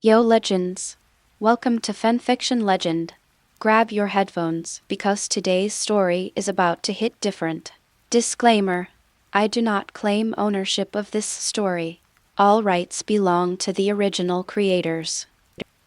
Yo legends! Welcome to Fanfiction Legend. Grab your headphones because today's story is about to hit different. Disclaimer: I do not claim ownership of this story. All rights belong to the original creators.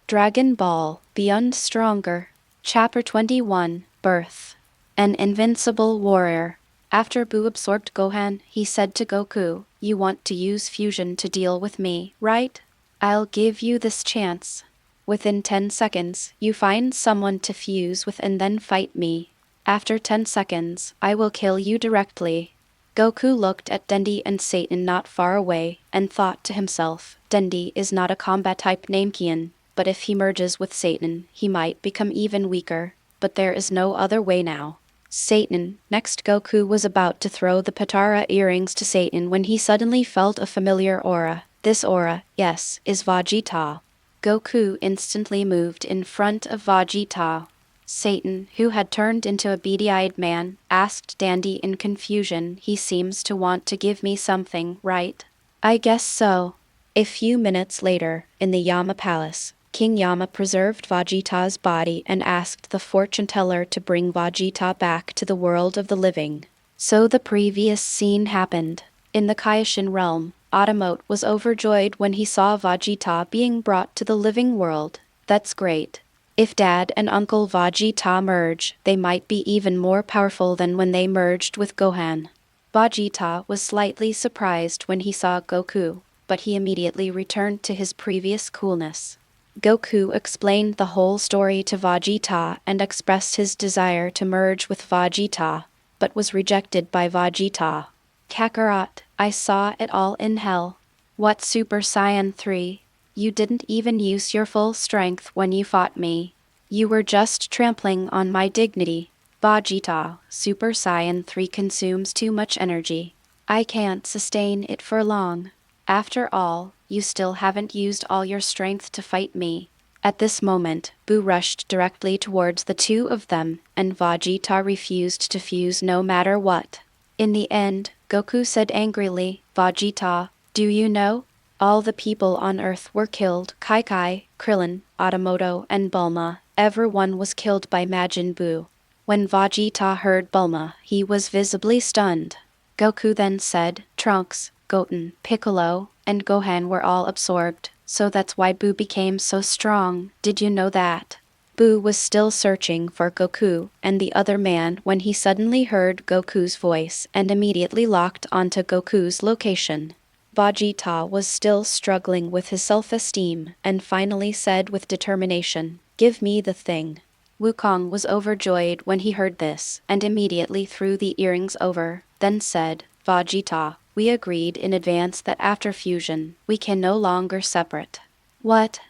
Dragon Ball Beyond Stronger, Chapter 21, Birth. An Invincible Warrior. After Buu absorbed Gohan, he said to Goku, "You want to use fusion to deal with me, right? I'll give you this chance. Within 10 seconds, you find someone to fuse with and then fight me. After 10 seconds, I will kill you directly." Goku looked at Dendi and Satan not far away, and thought to himself, Dendi is not a combat-type Namekian, but if he merges with Satan, he might become even weaker, but there is no other way now. Satan. Next, Goku was about to throw the Patara earrings to Satan when he suddenly felt a familiar aura. This aura, yes, is Vegeta. Goku instantly moved in front of Vegeta. Satan, who had turned into a beady-eyed man, asked Dandy in confusion, "He seems to want to give me something, right?" "I guess so." A few minutes later, in the Yama Palace, King Yama preserved Vegeta's body and asked the fortune teller to bring Vegeta back to the world of the living. So the previous scene happened. In the Kaioshin realm, Otamot was overjoyed when he saw Vegeta being brought to the living world. That's great. If Dad and Uncle Vegeta merge, they might be even more powerful than when they merged with Gohan. Vegeta was slightly surprised when he saw Goku, but he immediately returned to his previous coolness. Goku explained the whole story to Vegeta and expressed his desire to merge with Vegeta, but was rejected by Vegeta. "Kakarot, I saw it all in hell. What Super Saiyan 3? You didn't even use your full strength when you fought me. You were just trampling on my dignity." "Vegeta, Super Saiyan 3 consumes too much energy. I can't sustain it for long. After all, you still haven't used all your strength to fight me." At this moment, Buu rushed directly towards the two of them, and Vegeta refused to fuse no matter what. In the end, Goku said angrily, "Vegeta, do you know? All the people on Earth were killed. Kai, Krillin, Otamot, and Bulma. Everyone was killed by Majin Buu." When Vegeta heard Bulma, he was visibly stunned. Goku then said, "Trunks, Goten, Piccolo, and Gohan were all absorbed, so that's why Buu became so strong. Did you know that?" Buu was still searching for Goku and the other man when he suddenly heard Goku's voice and immediately locked onto Goku's location. Vegeta was still struggling with his self-esteem and finally said with determination, "Give me the thing." Wukong was overjoyed when he heard this and immediately threw the earrings over, then said, "Vegeta, we agreed in advance that after fusion, we can no longer separate." "What?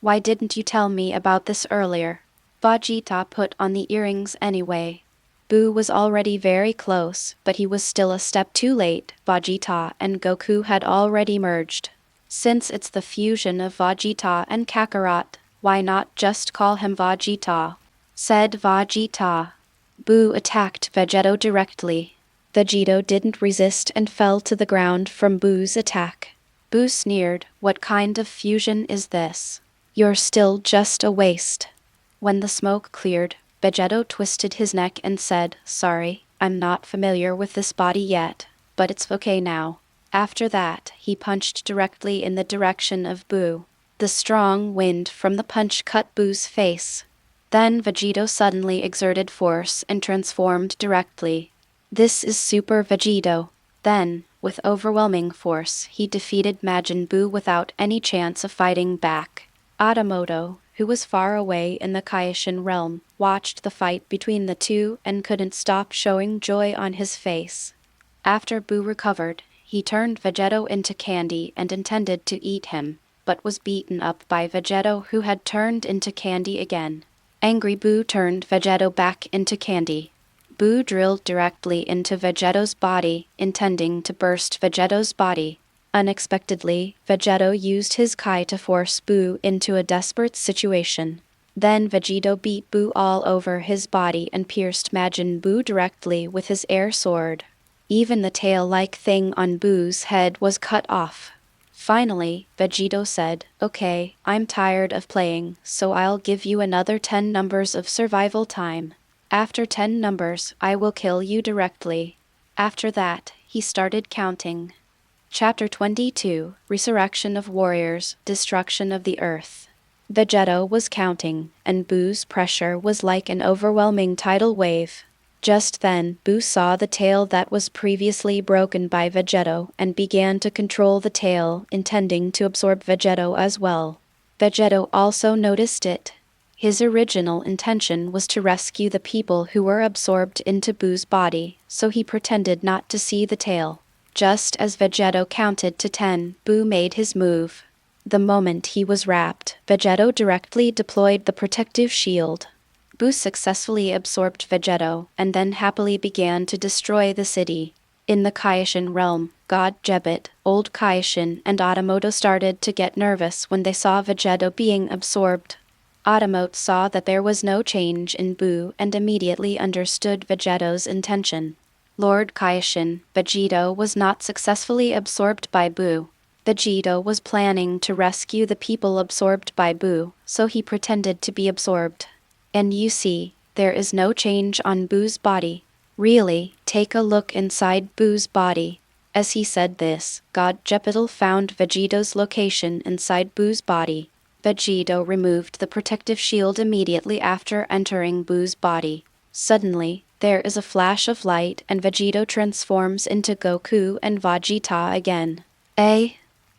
Why didn't you tell me about this earlier?" Vegeta put on the earrings anyway. Buu was already very close, but he was still a step too late. Vegeta and Goku had already merged. "Since it's the fusion of Vegeta and Kakarot, why not just call him Vegeta?" said Vegeta. Buu attacked Vegeto directly. Vegeto didn't resist and fell to the ground from Buu's attack. Buu sneered, "What kind of fusion is this? You're still just a waste." When the smoke cleared, Vegeto twisted his neck and said, "Sorry, I'm not familiar with this body yet, but it's okay now." After that, he punched directly in the direction of Buu. The strong wind from the punch cut Buu's face. Then Vegeto suddenly exerted force and transformed directly. This is Super Vegeto. Then, with overwhelming force, he defeated Majin Buu without any chance of fighting back. Otamot, who was far away in the Kaioshin realm, watched the fight between the two and couldn't stop showing joy on his face. After Buu recovered, he turned Vegeto into candy and intended to eat him, but was beaten up by Vegeto, who had turned into candy again. Angry Buu turned Vegeto back into candy. Buu drilled directly into Vegeto's body, intending to burst Vegeto's body. Unexpectedly, Vegeto used his Kai to force Buu into a desperate situation. Then Vegeto beat Buu all over his body and pierced Majin Buu directly with his air sword. Even the tail-like thing on Buu's head was cut off. Finally, Vegito said, "Okay, I'm tired of playing, so I'll give you another 10 numbers of survival time. After 10 numbers, I will kill you directly." After that, he started counting. Chapter 22, Resurrection of Warriors, Destruction of the Earth. Vegeto was counting, and Boo's pressure was like an overwhelming tidal wave. Just then, Boo saw the tail that was previously broken by Vegeto and began to control the tail, intending to absorb Vegeto as well. Vegeto also noticed it. His original intention was to rescue the people who were absorbed into Boo's body, so he pretended not to see the tail. Just as Vegeto counted to 10, Boo made his move. The moment he was wrapped, Vegeto directly deployed the protective shield. Boo successfully absorbed Vegeto, and then happily began to destroy the city. In the Kaioshin realm, God Jebit, Old Kaioshin, and Otamot started to get nervous when they saw Vegeto being absorbed. Otamot saw that there was no change in Boo and immediately understood Vegeto's intention. Lord Kaioshin, Vegito was not successfully absorbed by Boo. Vegito was planning to rescue the people absorbed by Boo, so he pretended to be absorbed. And you see, there is no change on Boo's body. Really, take a look inside Boo's body. As he said this, God Jepital found Vegito's location inside Boo's body. Vegito removed the protective shield immediately after entering Boo's body. Suddenly, there is a flash of light and Vegito transforms into Goku and Vegeta again.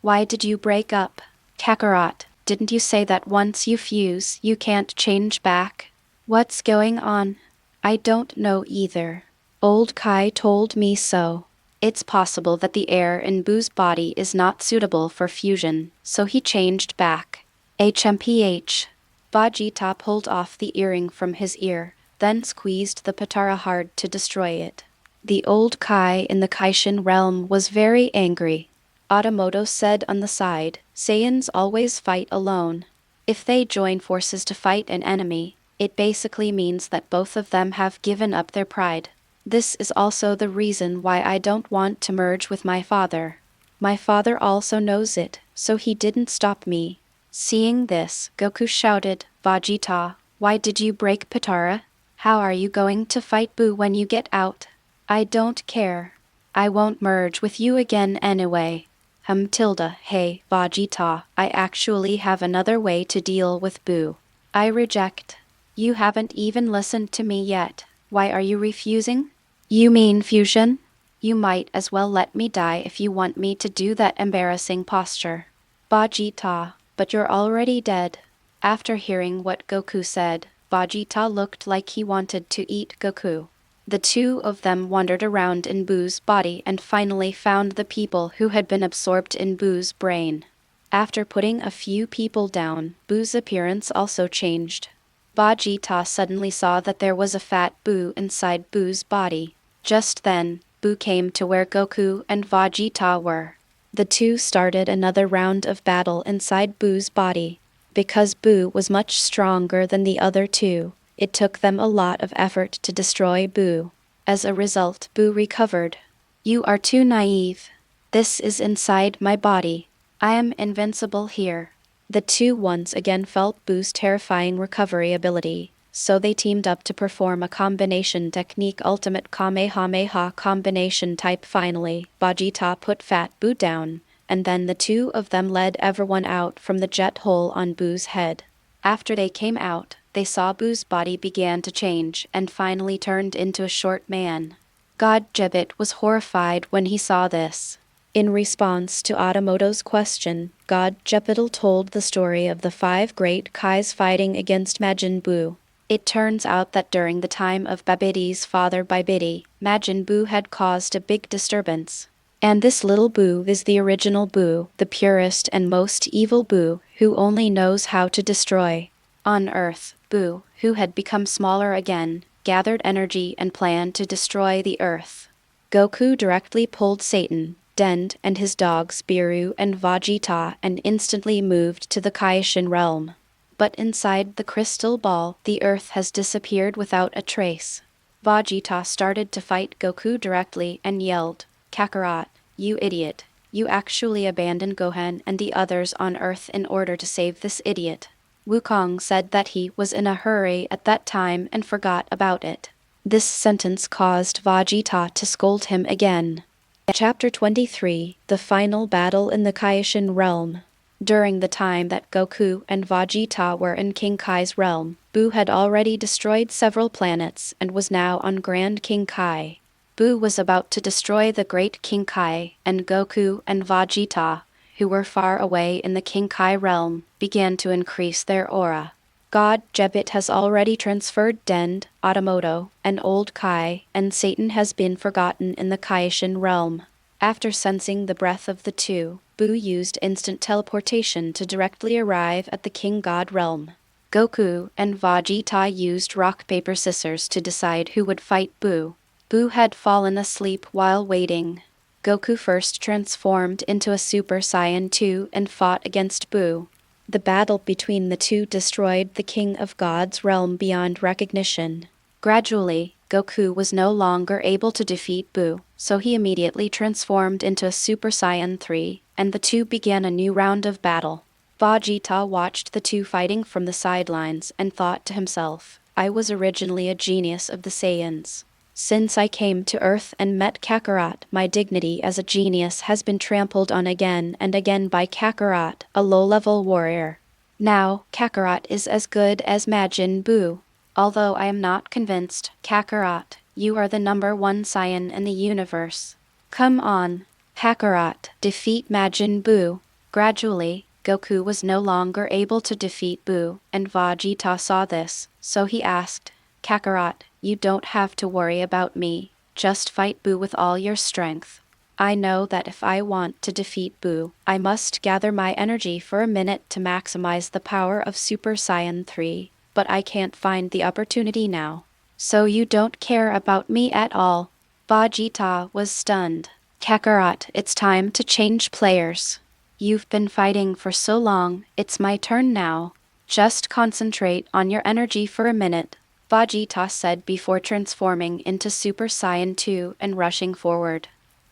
Why did you break up? Kakarot, didn't you say that once you fuse, you can't change back? What's going on? I don't know either. Old Kai told me so. It's possible that the air in Boo's body is not suitable for fusion, so he changed back. HMPH. Vegeta pulled off the earring from his ear, then squeezed the Patara hard to destroy it. The old Kai in the Kaioshin realm was very angry. Otamot said on the side, Saiyans always fight alone. If they join forces to fight an enemy, it basically means that both of them have given up their pride. This is also the reason why I don't want to merge with my father. My father also knows it, so he didn't stop me. Seeing this, Goku shouted, Vegeta, why did you break Patara? How are you going to fight Boo when you get out? I don't care. I won't merge with you again anyway. Hey, Vegeta, I actually have another way to deal with Boo. I reject. You haven't even listened to me yet. Why are you refusing? You mean fusion? You might as well let me die if you want me to do that embarrassing posture. Vegeta, but you're already dead. After hearing what Goku said, Vegeta looked like he wanted to eat Goku. The two of them wandered around in Boo's body and finally found the people who had been absorbed in Boo's brain. After putting a few people down, Boo's appearance also changed. Vegeta suddenly saw that there was a fat Boo inside Boo's body. Just then, Boo came to where Goku and Vegeta were. The two started another round of battle inside Boo's body. Because Boo was much stronger than the other two, it took them a lot of effort to destroy Boo. As a result, Boo recovered. You are too naive. This is inside my body. I am invincible here. The two once again felt Boo's terrifying recovery ability, so they teamed up to perform a combination technique ultimate Kamehameha combination type. Finally, Vegeta put Fat Boo down, and then the two of them led everyone out from the jet hole on Boo's head. After they came out, they saw Boo's body began to change and finally turned into a short man. God Jebit was horrified when he saw this. In response to Otamot's question, God Jepital told the story of the 5 great Kais fighting against Majin Buu. It turns out that during the time of Babbidi's father Babidi, Majin Buu had caused a big disturbance. And this little Buu is the original Buu, the purest and most evil Buu, who only knows how to destroy. On Earth, Buu, who had become smaller again, gathered energy and planned to destroy the Earth. Goku directly pulled Satan, Dend and his dogs Biru and Vegeta and instantly moved to the Kaioshin realm. But inside the crystal ball, the Earth has disappeared without a trace. Vegeta started to fight Goku directly and yelled, Kakarot, you idiot. You actually abandoned Gohan and the others on Earth in order to save this idiot. Wukong said that he was in a hurry at that time and forgot about it. This sentence caused Vegeta to scold him again. Chapter 23: The Final Battle in the Kaioshin Realm. During the time that Goku and Vegeta were in King Kai's realm, Buu had already destroyed several planets and was now on Grand King Kai. Buu was about to destroy the Great King Kai, and Goku and Vegeta, who were far away in the King Kai realm, began to increase their aura. God Jebit has already transferred Dend, Otamoto, and Old Kai, and Satan has been forgotten in the Kaioshin realm. After sensing the breath of the two, Buu used instant teleportation to directly arrive at the King God realm. Goku and Vegeta used rock paper scissors to decide who would fight Buu. Buu had fallen asleep while waiting. Goku first transformed into a Super Saiyan 2 and fought against Buu. The battle between the two destroyed the King of God's realm beyond recognition. Gradually, Goku was no longer able to defeat Buu, so he immediately transformed into a Super Saiyan 3, and the two began a new round of battle. Vegeta watched the two fighting from the sidelines and thought to himself, I was originally a genius of the Saiyans. Since I came to Earth and met Kakarot, my dignity as a genius has been trampled on again and again by Kakarot, a low-level warrior. Now, Kakarot is as good as Majin Buu. Although I am not convinced, Kakarot, you are the #1 Saiyan in the universe. Come on, Kakarot, defeat Majin Buu. Gradually, Goku was no longer able to defeat Buu, and Vegeta saw this, so he asked, Kakarot, you don't have to worry about me, just fight Buu with all your strength. I know that if I want to defeat Buu, I must gather my energy for a minute to maximize the power of Super Saiyan 3, but I can't find the opportunity now. So you don't care about me at all? Vegeta was stunned. Kakarot, it's time to change players. You've been fighting for so long, it's my turn now. Just concentrate on your energy for a minute, Vegeta said before transforming into Super Saiyan 2 and rushing forward.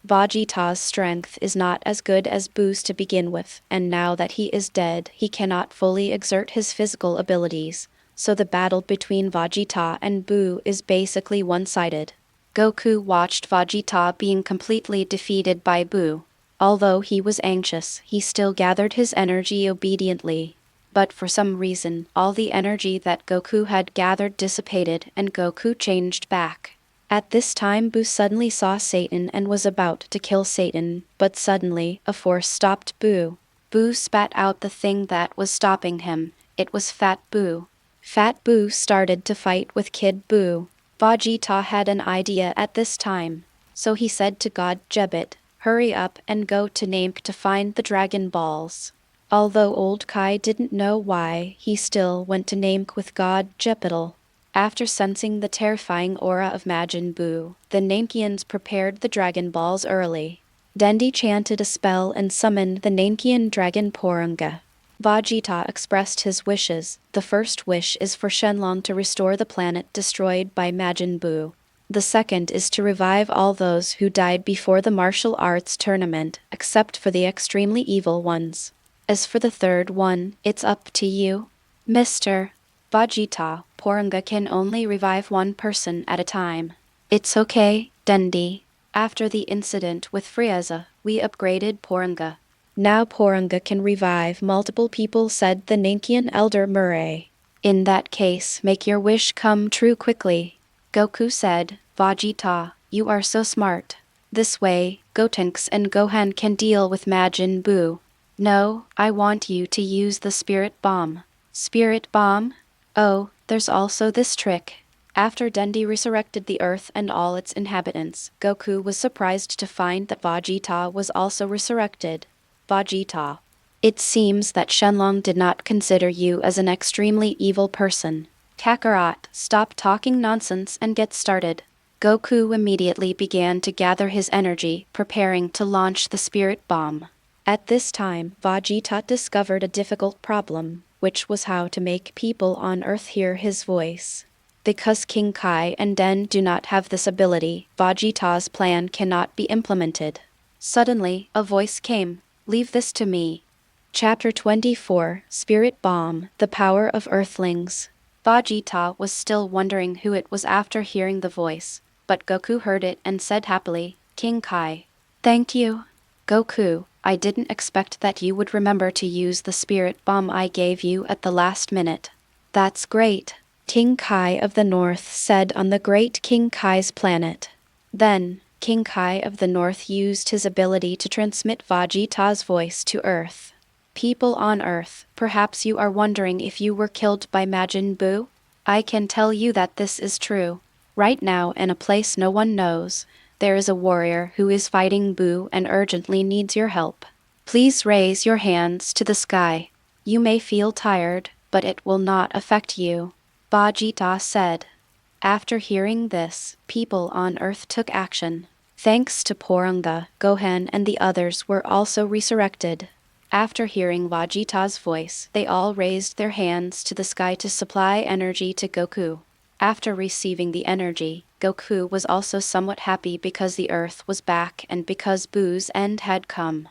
Vegeta's strength is not as good as Buu's to begin with, and now that he is dead, he cannot fully exert his physical abilities, so the battle between Vegeta and Buu is basically one-sided. Goku watched Vegeta being completely defeated by Buu. Although he was anxious, he still gathered his energy obediently. But for some reason, all the energy that Goku had gathered dissipated and Goku changed back. At this time Buu suddenly saw Satan and was about to kill Satan, but suddenly, a force stopped Buu. Buu spat out the thing that was stopping him. It was Fat Buu. Fat Buu started to fight with Kid Buu. Vegeta had an idea at this time, so he said to God Jebit, hurry up and go to Namek to find the Dragon Balls. Although Old Kai didn't know why, he still went to Namek with God Jepital. After sensing the terrifying aura of Majin Buu, the Namekians prepared the Dragon Balls early. Dendi chanted a spell and summoned the Namekian dragon Porunga. Vegeta expressed his wishes. The first wish is for Shenlong to restore the planet destroyed by Majin Buu. The second is to revive all those who died before the martial arts tournament, except for the extremely evil ones. As for the third one, it's up to you. Mr. Vegeta, Porunga can only revive one person at a time. It's okay, Dendi. After the incident with Frieza, we upgraded Porunga. Now Porunga can revive multiple people, said the Namekian elder Murray. In that case, make your wish come true quickly. Goku said, Vegeta, you are so smart. This way, Gotenks and Gohan can deal with Majin Buu. No, I want you to use the Spirit Bomb. Spirit Bomb? Oh, there's also this trick. After Dendi resurrected the Earth and all its inhabitants, Goku was surprised to find that Vegeta was also resurrected. Vegeta. It seems that Shenlong did not consider you as an extremely evil person. Kakarot, stop talking nonsense and get started. Goku immediately began to gather his energy, preparing to launch the Spirit Bomb. At this time, Vegeta discovered a difficult problem, which was how to make people on Earth hear his voice. Because King Kai and Den do not have this ability, Vegeta's plan cannot be implemented. Suddenly, a voice came. Leave this to me. Chapter 24, Spirit Bomb, The Power of Earthlings. Vegeta was still wondering who it was after hearing the voice, but Goku heard it and said happily, King Kai. Thank you. Goku, I didn't expect that you would remember to use the spirit bomb I gave you at the last minute. That's great, King Kai of the North said on the great King Kai's planet. Then, King Kai of the North used his ability to transmit Vegeta's voice to Earth. People on Earth, perhaps you are wondering if you were killed by Majin Buu? I can tell you that this is true. Right now, in a place no one knows, there is a warrior who is fighting Buu and urgently needs your help. Please raise your hands to the sky. You may feel tired, but it will not affect you, Vegeta said. After hearing this, people on Earth took action. Thanks to Porunga, Gohan and the others were also resurrected. After hearing Vegeta's voice, they all raised their hands to the sky to supply energy to Goku. After receiving the energy, Goku was also somewhat happy because the Earth was back and because Buu's end had come.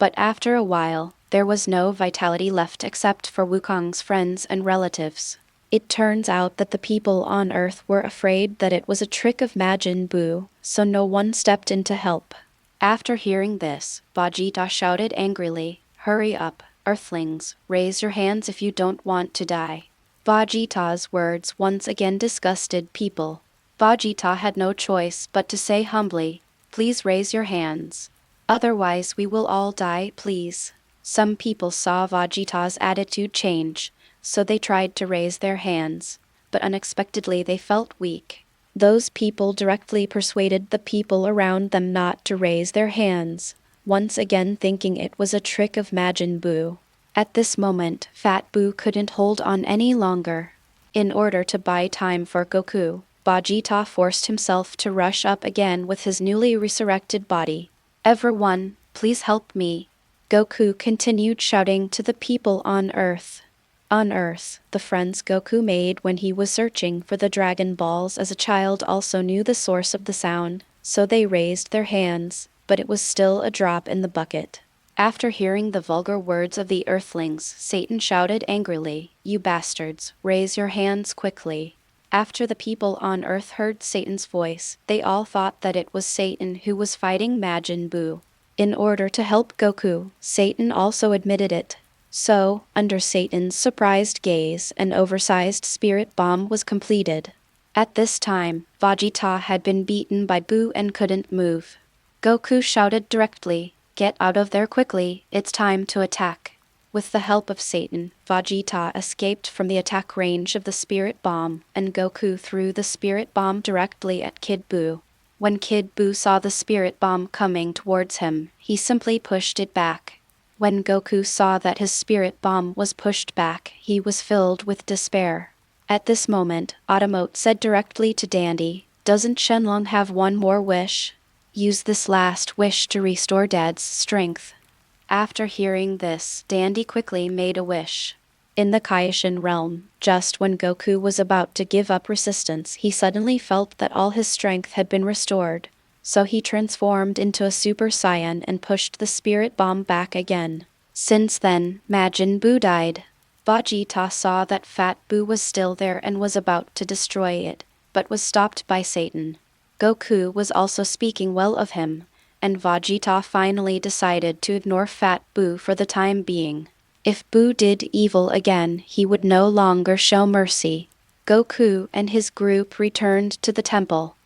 But after a while, there was no vitality left except for Wukong's friends and relatives. It turns out that the people on Earth were afraid that it was a trick of Majin Buu, so no one stepped in to help. After hearing this, Vegeta shouted angrily, Hurry up, Earthlings, raise your hands if you don't want to die. Vegeta's words once again disgusted people. Vegeta had no choice but to say humbly, Please raise your hands. Otherwise we will all die, please. Some people saw Vegeta's attitude change, so they tried to raise their hands, but unexpectedly they felt weak. Those people directly persuaded the people around them not to raise their hands, once again thinking it was a trick of Majin Buu. At this moment, Fat Buu couldn't hold on any longer. In order to buy time for Goku, Vegeta forced himself to rush up again with his newly resurrected body. Everyone, please help me. Goku continued shouting to the people on Earth. On Earth, the friends Goku made when he was searching for the Dragon Balls as a child also knew the source of the sound, so they raised their hands, but it was still a drop in the bucket. After hearing the vulgar words of the Earthlings, Satan shouted angrily, You bastards, raise your hands quickly. After the people on Earth heard Satan's voice, they all thought that it was Satan who was fighting Majin Buu. In order to help Goku, Satan also admitted it. So, under Satan's surprised gaze, an oversized spirit bomb was completed. At this time, Vegeta had been beaten by Buu and couldn't move. Goku shouted directly, Get out of there quickly, it's time to attack. With the help of Satan, Vegeta escaped from the attack range of the spirit bomb, and Goku threw the spirit bomb directly at Kid Buu. When Kid Buu saw the spirit bomb coming towards him, he simply pushed it back. When Goku saw that his spirit bomb was pushed back, he was filled with despair. At this moment, Otamot said directly to Dandy, Doesn't Shenlong have one more wish? Use this last wish to restore Dad's strength. After hearing this, Dandy quickly made a wish. In the Kaioshin realm, just when Goku was about to give up resistance, he suddenly felt that all his strength had been restored. So he transformed into a Super Saiyan and pushed the spirit bomb back again. Since then, Majin Buu died. Vegeta saw that Fat Buu was still there and was about to destroy it, but was stopped by Satan. Goku was also speaking well of him, and Vegeta finally decided to ignore Fat Buu for the time being. If Buu did evil again, he would no longer show mercy. Goku and his group returned to the temple.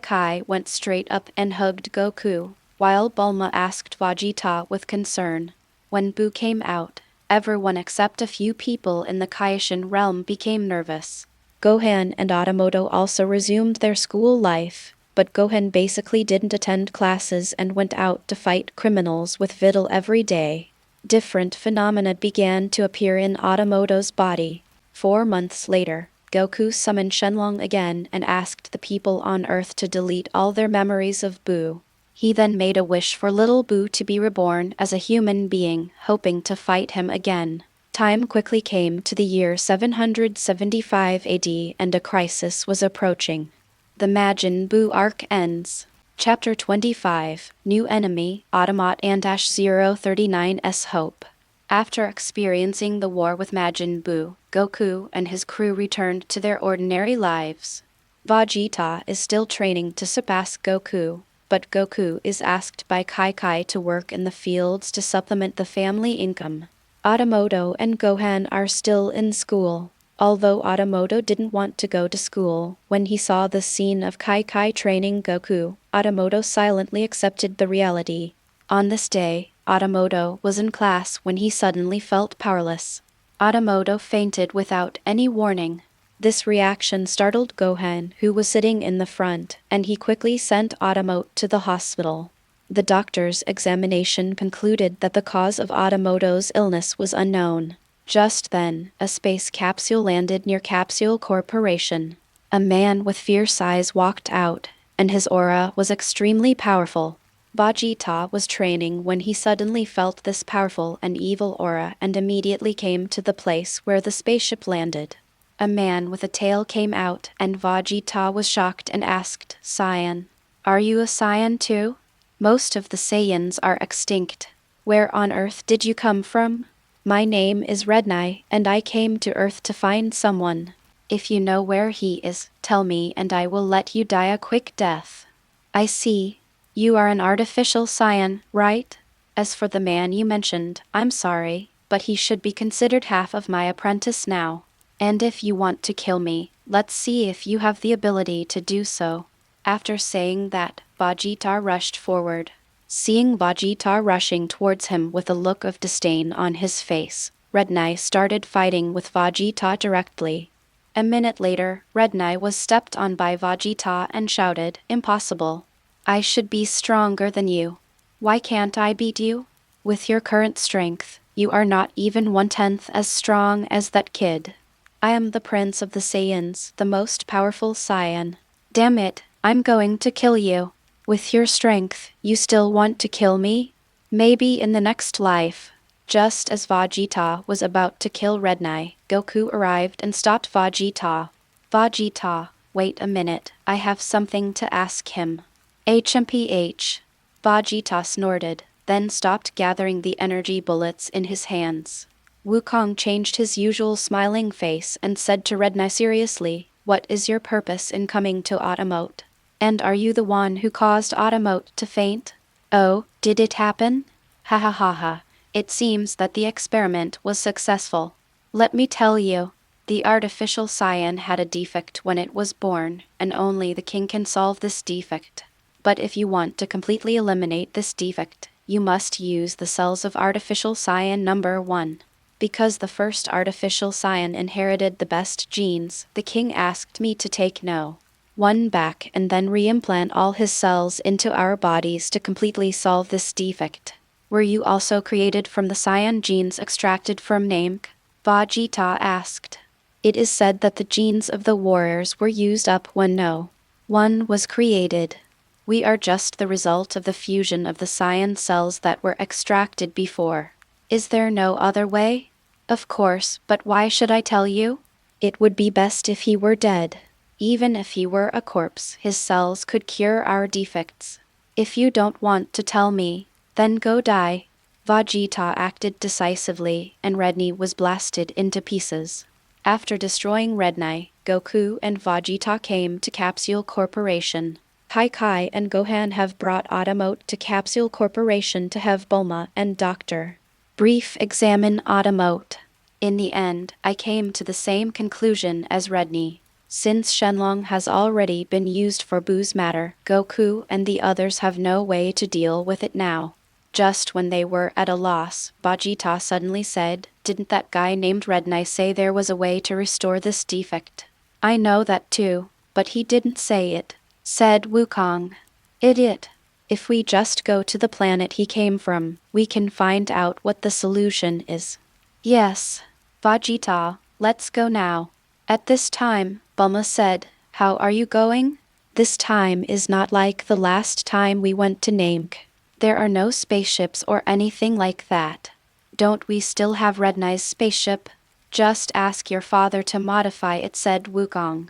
Kai went straight up and hugged Goku, while Bulma asked Vegeta with concern. When Buu came out, everyone except a few people in the Kaioshin realm became nervous. Gohan and Otamot also resumed their school life, but Gohan basically didn't attend classes and went out to fight criminals with Videl every day. Different phenomena began to appear in Otamot's body. 4 months later, Goku summoned Shenlong again and asked the people on Earth to delete all their memories of Buu. He then made a wish for little Buu to be reborn as a human being, hoping to fight him again. Time quickly came to the year 775 AD and a crisis was approaching. The Majin Buu arc ends. Chapter 25, New Enemy, Otamot and 039's Hope. After experiencing the war with Majin Buu, Goku and his crew returned to their ordinary lives. Vegeta is still training to surpass Goku, but Goku is asked by Kai to work in the fields to supplement the family income. Otamoto and Gohan are still in school. Although Otamoto didn't want to go to school, when he saw the scene of Kai training Goku, Otamoto silently accepted the reality. On this day, Otamoto was in class when he suddenly felt powerless. Otamoto fainted without any warning. This reaction startled Gohan, who was sitting in the front, and he quickly sent Otamot to the hospital. The doctor's examination concluded that the cause of Otamoto's illness was unknown. Just then, a space capsule landed near Capsule Corporation. A man with fierce eyes walked out, and his aura was extremely powerful. Vegeta was training when he suddenly felt this powerful and evil aura and immediately came to the place where the spaceship landed. A man with a tail came out, and Vegeta was shocked and asked, "Saiyan, are you a Saiyan too? Most of the Saiyans are extinct. Where on Earth did you come from?" "My name is Rednai, and I came to Earth to find someone. If you know where he is, tell me and I will let you die a quick death." "I see. You are an artificial Saiyan, right? As for the man you mentioned, I'm sorry, but he should be considered half of my apprentice now. And if you want to kill me, let's see if you have the ability to do so." After saying that, Vegeta rushed forward. Seeing Vegeta rushing towards him with a look of disdain on his face, Rednai started fighting with Vegeta directly. A minute later, Rednai was stepped on by Vegeta and shouted, "Impossible. I should be stronger than you. Why can't I beat you? With your current strength, you are not even 1/10 as strong as that kid. I am the Prince of the Saiyans, the most powerful Saiyan. Damn it, I'm going to kill you. With your strength, you still want to kill me? Maybe in the next life." Just as Vegeta was about to kill Rednai, Goku arrived and stopped Vegeta. "Vegeta, wait a minute, I have something to ask him." "HMPH. Vegeta snorted, then stopped gathering the energy bullets in his hands. Wukong changed his usual smiling face and said to Rednai seriously, "What is your purpose in coming to Otamot? And are you the one who caused Otamot to faint?" "Oh, did it happen? Ha ha ha ha. It seems that the experiment was successful. Let me tell you, the artificial Saiyan had a defect when it was born, and only the king can solve this defect. But if you want to completely eliminate this defect, you must use the cells of artificial Saiyan number 1. Because the first artificial Saiyan inherited the best genes, the king asked me to take no. 1 back and then reimplant all his cells into our bodies to completely solve this defect." "Were you also created from the Saiyan genes extracted from Namek?" Vegeta asked. "It is said that the genes of the warriors were used up when no one was created. We are just the result of the fusion of the Saiyan cells that were extracted before. Is there no other way?" "Of course, but why should I tell you? It would be best if he were dead. Even if he were a corpse, his cells could cure our defects. If you don't want to tell me, then go die." Vegeta acted decisively, and Rednai was blasted into pieces. After destroying Rednai, Goku and Vegeta came to Capsule Corporation. Kai and Gohan have brought Otamot to Capsule Corporation to have Bulma and Dr. Brief examine Otamot. In the end, I came to the same conclusion as Rednai. Since Shenlong has already been used for Buu's matter, Goku and the others have no way to deal with it now. Just when they were at a loss, Vegeta suddenly said, "Didn't that guy named Rednai say there was a way to restore this defect?" "I know that too, but he didn't say it," said Wukong. "Idiot. If we just go to the planet he came from, we can find out what the solution is." "Yes, Vegeta, let's go now." At this time, Bulma said, "How are you going?" "This time is not like the last time we went to Namek. There are no spaceships or anything like that." "Don't we still have Rednai's spaceship?" "Just ask your father to modify it," said Wukong.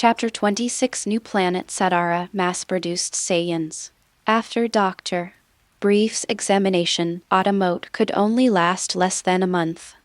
Chapter 26 New Planet Sadara Mass-Produced Saiyans. After Dr. Brief's examination, Otamot could only last less than a month.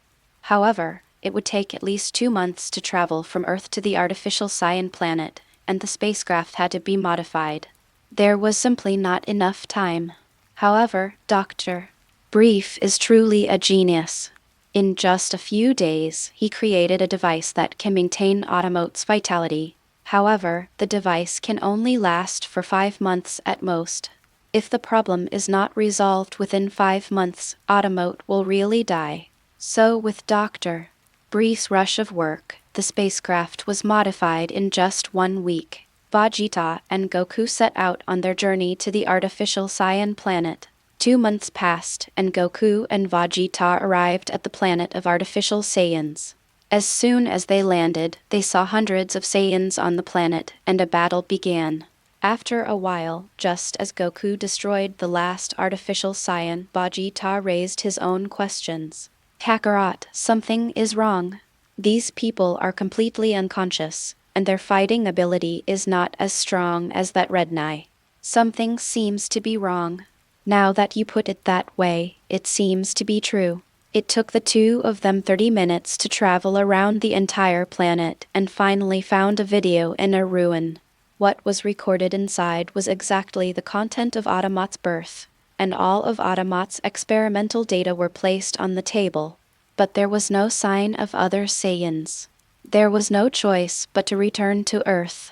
However, it would take at least 2 months to travel from Earth to the artificial Saiyan planet, and the spacecraft had to be modified. There was simply not enough time. However, Dr. Brief is truly a genius. In just a few days, he created a device that can maintain Otamot's vitality. However, the device can only last for 5 months at most. If the problem is not resolved within 5 months, Otamot will really die. So with Dr. Brief's rush of work, the spacecraft was modified in just 1 week. Vegeta and Goku set out on their journey to the artificial Saiyan planet. 2 months passed, and Goku and Vegeta arrived at the planet of artificial Saiyans. As soon as they landed, they saw hundreds of Saiyans on the planet, and a battle began. After a while, just as Goku destroyed the last artificial Saiyan, Vegeta raised his own questions. Kakarot, something is wrong. These people are completely unconscious, and their fighting ability is not as strong as that Red Knight. Something seems to be wrong. Now that you put it that way, it seems to be true. It took the two of them 30 minutes to travel around the entire planet and finally found a video in a ruin. What was recorded inside was exactly the content of Otamot's birth, and all of Otamot's experimental data were placed on the table. But there was no sign of other Saiyans. There was no choice but to return to Earth.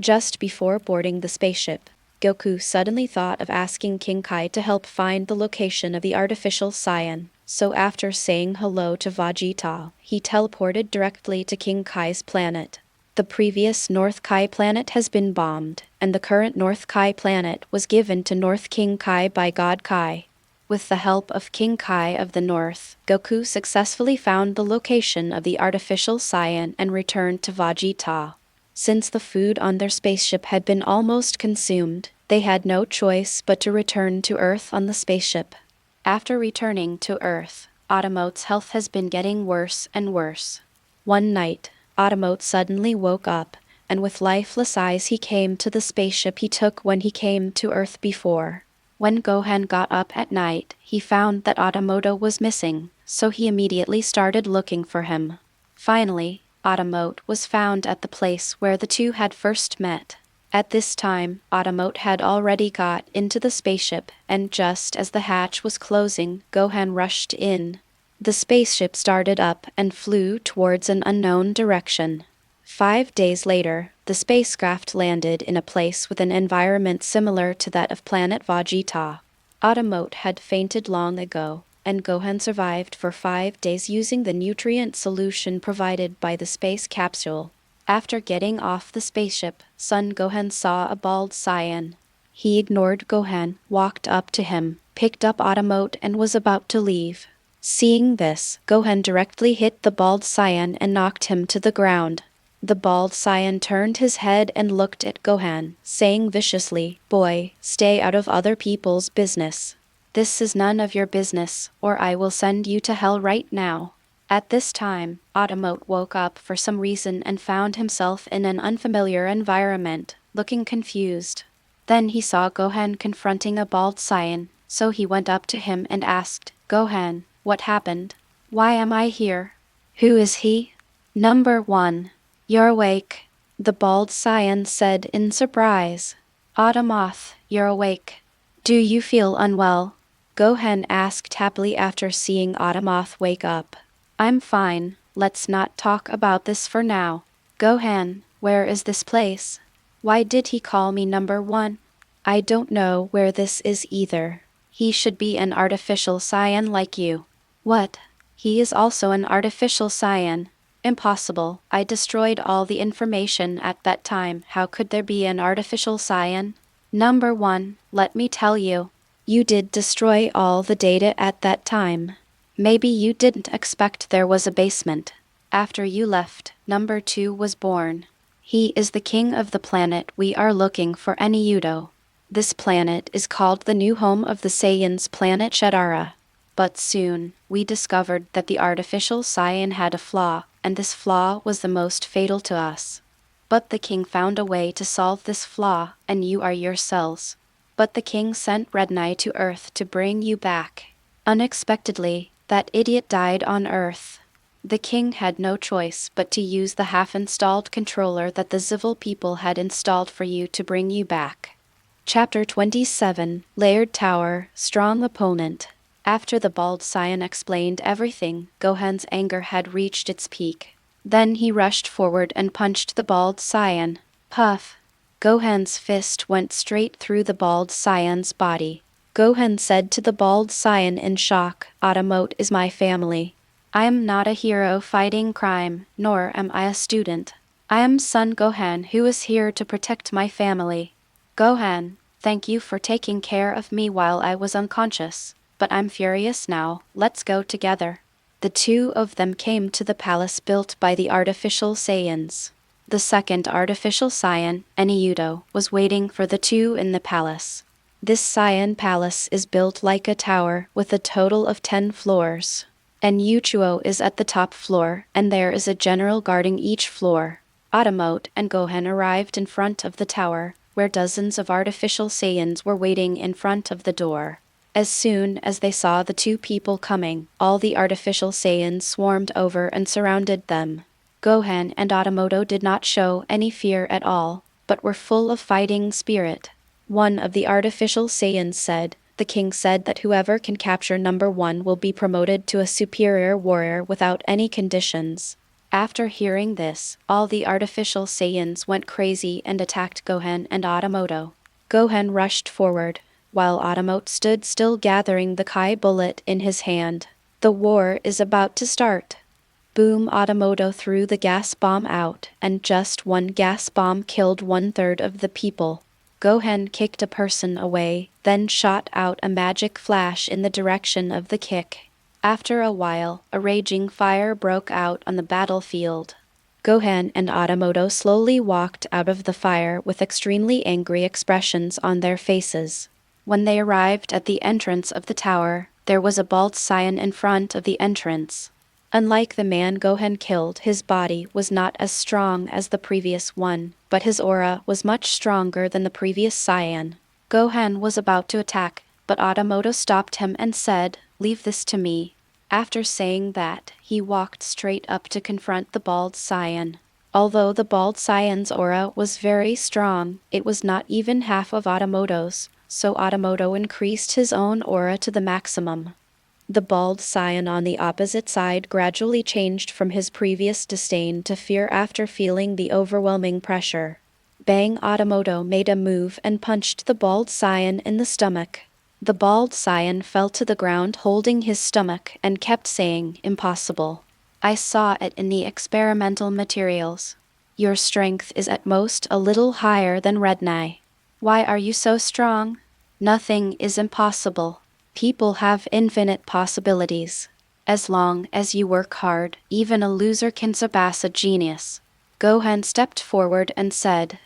Just before boarding the spaceship, Goku suddenly thought of asking King Kai to help find the location of the artificial Saiyan, so after saying hello to Vegeta, he teleported directly to King Kai's planet. The previous North Kai planet has been bombed, and the current North Kai planet was given to North King Kai by God Kai. With the help of King Kai of the North, Goku successfully found the location of the artificial Saiyan and returned to Vegeta. Since the food on their spaceship had been almost consumed, they had no choice but to return to Earth on the spaceship. After returning to Earth, Otamot's health has been getting worse and worse. One night, Otamot suddenly woke up, and with lifeless eyes he came to the spaceship he took when he came to Earth before. When Gohan got up at night, he found that Otamot was missing, so he immediately started looking for him. Finally, Otamot was found at the place where the two had first met. At this time, Otamot had already got into the spaceship, and just as the hatch was closing, Gohan rushed in. The spaceship started up and flew towards an unknown direction. 5 days later, the spacecraft landed in a place with an environment similar to that of planet Vegeta. Otamot had fainted long ago, and Gohan survived for 5 days using the nutrient solution provided by the space capsule. After getting off the spaceship, Son Gohan saw a bald Saiyan. He ignored Gohan, walked up to him, picked up Otamot and was about to leave. Seeing this, Gohan directly hit the bald Saiyan and knocked him to the ground. The bald Saiyan turned his head and looked at Gohan, saying viciously, "Boy, stay out of other people's business. This is none of your business, or I will send you to hell right now." At this time, Otamot woke up for some reason and found himself in an unfamiliar environment, looking confused. Then he saw Gohan confronting a bald Saiyan, so he went up to him and asked, "Gohan, what happened? Why am I here? Who is he?" "Number 1. You're awake," the bald Saiyan said in surprise. "Otamot, you're awake. Do you feel unwell?" Gohan asked happily after seeing Otamot wake up. "I'm fine, let's not talk about this for now." "Gohan, where is this place? Why did he call me number 1? I don't know where this is either. He should be an artificial Saiyan like you." "What? He is also an artificial Saiyan? Impossible, I destroyed all the information at that time. How could there be an artificial Saiyan?" "Number 1, let me tell you. You did destroy all the data at that time. Maybe you didn't expect there was a basement. After you left, number 2 was born. He is the king of the planet we are looking for, Anyuto. This planet is called the new home of the Saiyans, planet Sadara. But soon, we discovered that the artificial Saiyan had a flaw, and this flaw was the most fatal to us. But the king found a way to solve this flaw, and you are yourselves. But the king sent Red Knight to Earth to bring you back. Unexpectedly, that idiot died on Earth. The king had no choice but to use the half-installed controller that the civil people had installed for you to bring you back. Chapter 27, Layered Tower, Strong Opponent. After the bald Saiyan explained everything, Gohan's anger had reached its peak. Then he rushed forward and punched the bald Saiyan. Puff! Gohan's fist went straight through the bald Saiyan's body. Gohan said to the bald Saiyan in shock, "Otamot is my family. I am not a hero fighting crime, nor am I a student. I am Son Gohan who is here to protect my family. Gohan, thank you for taking care of me while I was unconscious, but I'm furious now, let's go together." The two of them came to the palace built by the artificial Saiyans. The second artificial Saiyan, Anyuto, was waiting for the two in the palace. This Saiyan palace is built like a tower with a total of 10 floors. Anyuto is at the top floor, and there is a general guarding each floor. Otamot and Gohan arrived in front of the tower, where dozens of artificial Saiyans were waiting in front of the door. As soon as they saw the two people coming, all the artificial Saiyans swarmed over and surrounded them. Gohan and Otamot did not show any fear at all, but were full of fighting spirit. One of the artificial Saiyans said, "The king said that whoever can capture number 1 will be promoted to a superior warrior without any conditions." After hearing this, all the artificial Saiyans went crazy and attacked Gohan and Otamot. Gohan rushed forward, while Otamot stood still gathering the Kai bullet in his hand. The war is about to start. Boom! Otamot threw the gas bomb out, and just one gas bomb killed 1/3 of the people. Gohan kicked a person away, then shot out a magic flash in the direction of the kick. After a while, a raging fire broke out on the battlefield. Gohan and Otamot slowly walked out of the fire with extremely angry expressions on their faces. When they arrived at the entrance of the tower, there was a bald Saiyan in front of the entrance. Unlike the man Gohan killed, his body was not as strong as the previous one, but his aura was much stronger than the previous Saiyan. Gohan was about to attack, but Otamot stopped him and said, "Leave this to me." After saying that, he walked straight up to confront the bald Saiyan. Although the bald Saiyan's aura was very strong, it was not even half of Otamot's, so Otamot increased his own aura to the maximum. The bald Saiyan on the opposite side gradually changed from his previous disdain to fear after feeling the overwhelming pressure. Bang! Otamot made a move and punched the bald Saiyan in the stomach. The bald Saiyan fell to the ground holding his stomach and kept saying, "Impossible. I saw it in the experimental materials. Your strength is at most a little higher than Red Knight. Why are you so strong? Nothing is impossible. People have infinite possibilities. As long as you work hard, even a loser can surpass a genius." Gohan stepped forward and said,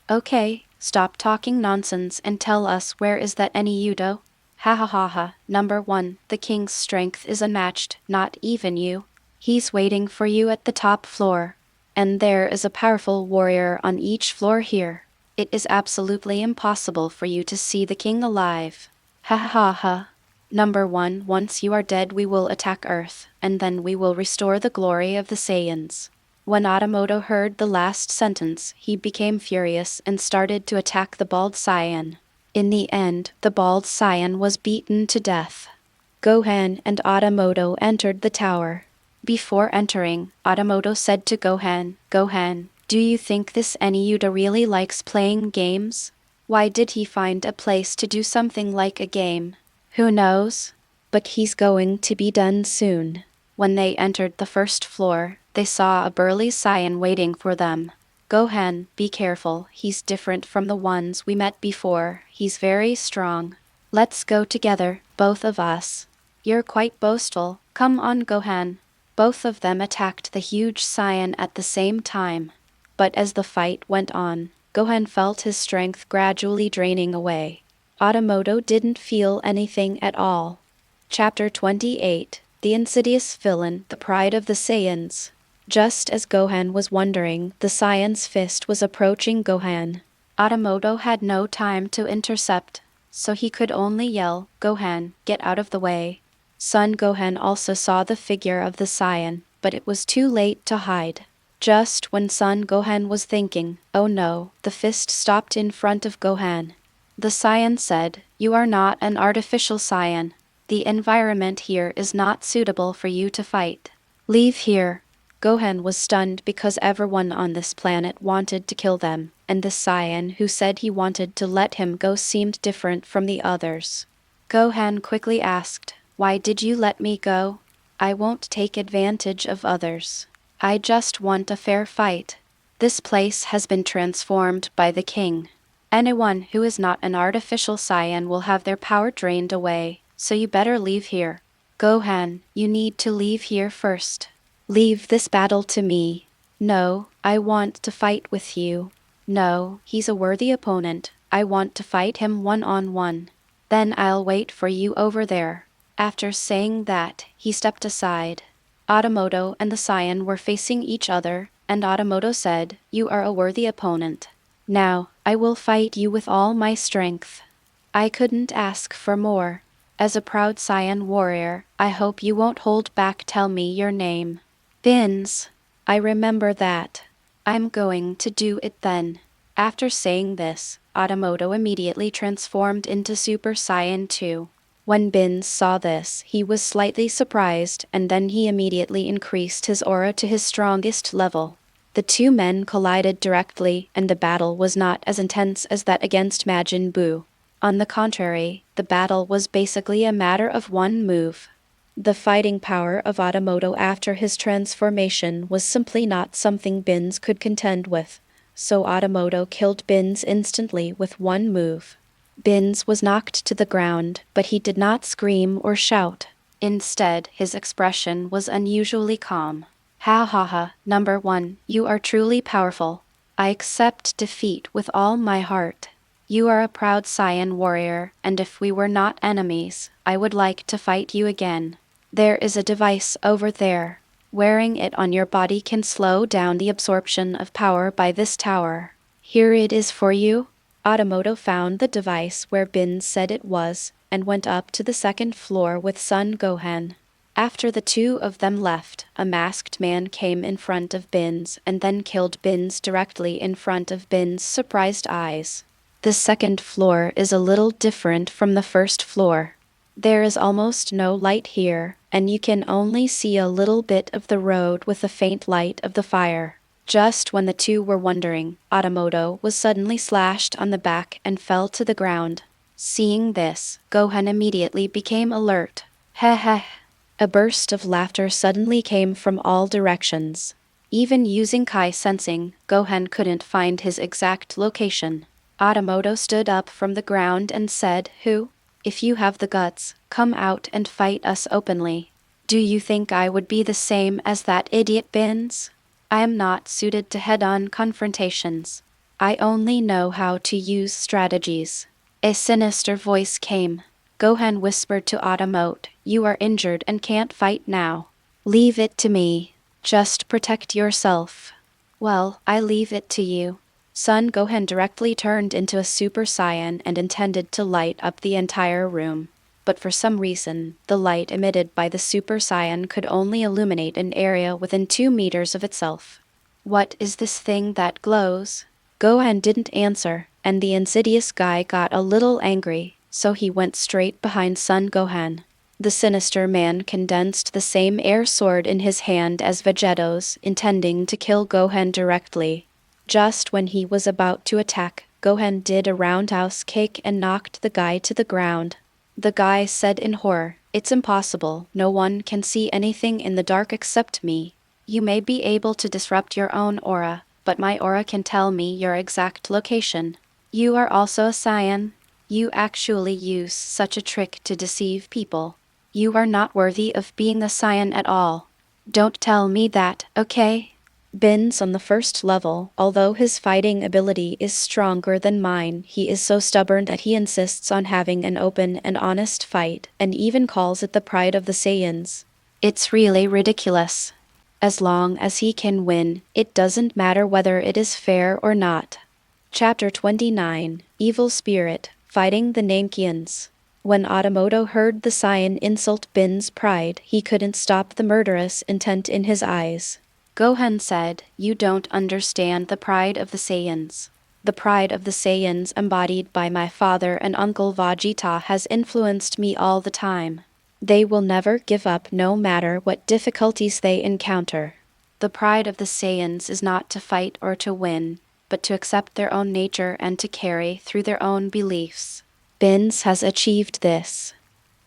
"Okay, stop talking nonsense and tell us where is that Anyuto? Ha ha ha ha, number 1, the king's strength is unmatched, not even you. He's waiting for you at the top floor. And there is a powerful warrior on each floor here. It is absolutely impossible for you to see the king alive. Ha ha ha ha. Number 1, once you are dead we will attack Earth, and then we will restore the glory of the Saiyans." When Otamot heard the last sentence, he became furious and started to attack the bald Saiyan. In the end, the bald Saiyan was beaten to death. Gohan and Otamot entered the tower. Before entering, Otamot said to Gohan, "Gohan, do you think this Anyuto really likes playing games? Why did he find a place to do something like a game? Who knows? But he's going to be done soon." When they entered the first floor, they saw a burly Saiyan waiting for them. "Gohan, be careful, he's different from the ones we met before, he's very strong. Let's go together, both of us. You're quite boastful, come on Gohan." Both of them attacked the huge Saiyan at the same time. But as the fight went on, Gohan felt his strength gradually draining away. Otamot didn't feel anything at all. Chapter 28, The Insidious Villain, The Pride of the Saiyans. Just as Gohan was wondering, the Saiyan's fist was approaching Gohan. Otamoto had no time to intercept, so he could only yell, "Gohan, get out of the way." Son Gohan also saw the figure of the Saiyan, but it was too late to hide. Just when Son Gohan was thinking, "Oh no," the fist stopped in front of Gohan. The Saiyan said, "You are not an artificial Saiyan. The environment here is not suitable for you to fight. Leave here." Gohan was stunned because everyone on this planet wanted to kill them, and the Saiyan who said he wanted to let him go seemed different from the others. Gohan quickly asked, "Why did you let me go? I won't take advantage of others. I just want a fair fight. This place has been transformed by the king. Anyone who is not an artificial Saiyan will have their power drained away, so you better leave here. Gohan, you need to leave here first. Leave this battle to me." "No, I want to fight with you." "No, he's a worthy opponent. I want to fight him one-on-one." "Then I'll wait for you over there." After saying that, he stepped aside. Otamoto and the Saiyan were facing each other, and Otamoto said, "You are a worthy opponent. Now, I will fight you with all my strength." I couldn't ask for more. As a proud Saiyan warrior, I hope you won't hold back. Tell me your name. Bins. I remember that. I'm going to do it then. After saying this, Otamoto immediately transformed into Super Saiyan 2. When Bins saw this, he was slightly surprised, and then he immediately increased his aura to his strongest level. The two men collided directly, and the battle was not as intense as that against Majin Buu. On the contrary, the battle was basically a matter of one move. The fighting power of Otamoto after his transformation was simply not something Bins could contend with, so Otamoto killed Bins instantly with one move. Bins was knocked to the ground, but he did not scream or shout. Instead, his expression was unusually calm. "Ha ha ha, number one, you are truly powerful. I accept defeat with all my heart. You are a proud Saiyan warrior, and if we were not enemies, I would like to fight you again. There is a device over there. Wearing it on your body can slow down the absorption of power by this tower. Here it is for you." Otamoto found the device where Bins said it was, and went up to the second floor with Son Gohan. After the two of them left, a masked man came in front of Bins and then killed Bins directly in front of Bins' surprised eyes. The second floor is a little different from the first floor. There is almost no light here, and you can only see a little bit of the road with the faint light of the fire. Just when the two were wondering, Otamoto was suddenly slashed on the back and fell to the ground. Seeing this, Gohan immediately became alert. "Heh heh." A burst of laughter suddenly came from all directions. Even using Kai sensing, Gohan couldn't find his exact location. Otamoto stood up from the ground and said, "Who? If you have the guts, come out and fight us openly. Do you think I would be the same as that idiot Bins? I am not suited to head-on confrontations. I only know how to use strategies." A sinister voice came. Gohan whispered to Otamot, "You are injured and can't fight now. Leave it to me. Just protect yourself." "Well, I leave it to you." Son Gohan directly turned into a Super Saiyan and intended to light up the entire room. But for some reason, the light emitted by the Super Saiyan could only illuminate an area within 2 meters of itself. "What is this thing that glows?" Gohan didn't answer, and the Insidious guy got a little angry, so he went straight behind Son Gohan. The sinister man condensed the same air sword in his hand as Vegeto's, intending to kill Gohan directly. Just when he was about to attack, Gohan did a roundhouse kick and knocked the guy to the ground. The guy said in horror, "It's impossible. No one can see anything in the dark except me. You may be able to disrupt your own aura, but my aura can tell me your exact location. You are also a Saiyan. You actually use such a trick to deceive people. You are not worthy of being a Saiyan at all. Don't tell me that, okay?" Bins on the first level, although his fighting ability is stronger than mine, he is so stubborn that he insists on having an open and honest fight, and even calls it the pride of the Saiyans. It's really ridiculous. As long as he can win, it doesn't matter whether it is fair or not. Chapter 29, Evil Spirit, Fighting the Namekians. When Otamoto heard the Saiyan insult Bin's pride, he couldn't stop the murderous intent in his eyes. Gohan said, "You don't understand the pride of the Saiyans. The pride of the Saiyans embodied by my father and Uncle Vegeta has influenced me all the time. They will never give up no matter what difficulties they encounter. The pride of the Saiyans is not to fight or to win, but to accept their own nature and to carry through their own beliefs. Bin's has achieved this.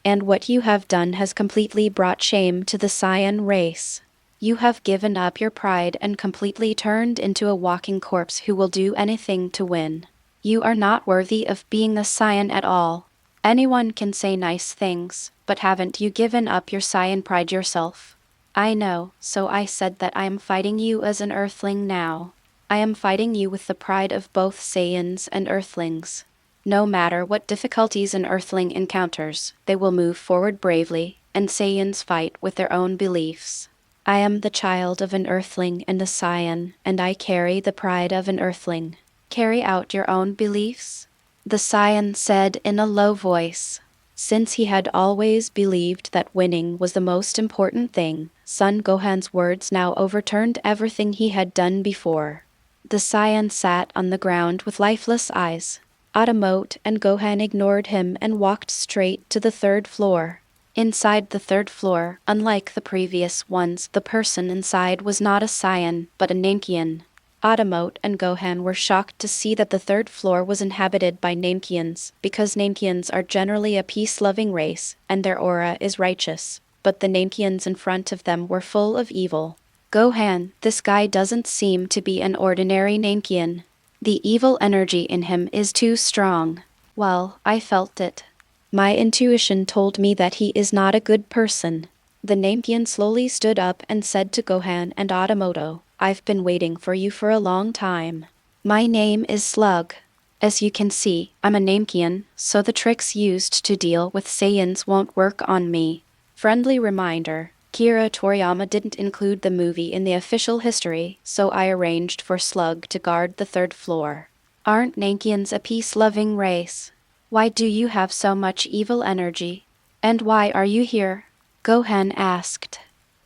And what you have done has completely brought shame to the Saiyan race. You have given up your pride and completely turned into a walking corpse who will do anything to win. You are not worthy of being a Saiyan at all. Anyone can say nice things, but haven't you given up your Saiyan pride yourself? I know, so I said that I am fighting you as an Earthling now. I am fighting you with the pride of both Saiyans and Earthlings. No matter what difficulties an Earthling encounters, they will move forward bravely, and Saiyans fight with their own beliefs. I am the child of an Earthling and a Saiyan, and I carry the pride of an Earthling. Carry out your own beliefs?" The Saiyan said in a low voice. Since he had always believed that winning was the most important thing, Son Gohan's words now overturned everything he had done before. The Saiyan sat on the ground with lifeless eyes. Otamot and Gohan ignored him and walked straight to the third floor. Inside the third floor, unlike the previous ones, the person inside was not a Saiyan, but a Namekian. Otamot and Gohan were shocked to see that the third floor was inhabited by Namekians, because Namekians are generally a peace-loving race, and their aura is righteous. But the Namekians in front of them were full of evil. "Gohan, this guy doesn't seem to be an ordinary Namekian. The evil energy in him is too strong." "Well, I felt it. My intuition told me that he is not a good person." The Namekian slowly stood up and said to Gohan and Otamoto, "I've been waiting for you for a long time. My name is Slug. As you can see, I'm a Namekian, so the tricks used to deal with Saiyans won't work on me." Friendly reminder, Kira Toriyama didn't include the movie in the official history, so I arranged for Slug to guard the third floor. "Aren't Namekians a peace-loving race? Why do you have so much evil energy? And why are you here?" Gohan asked.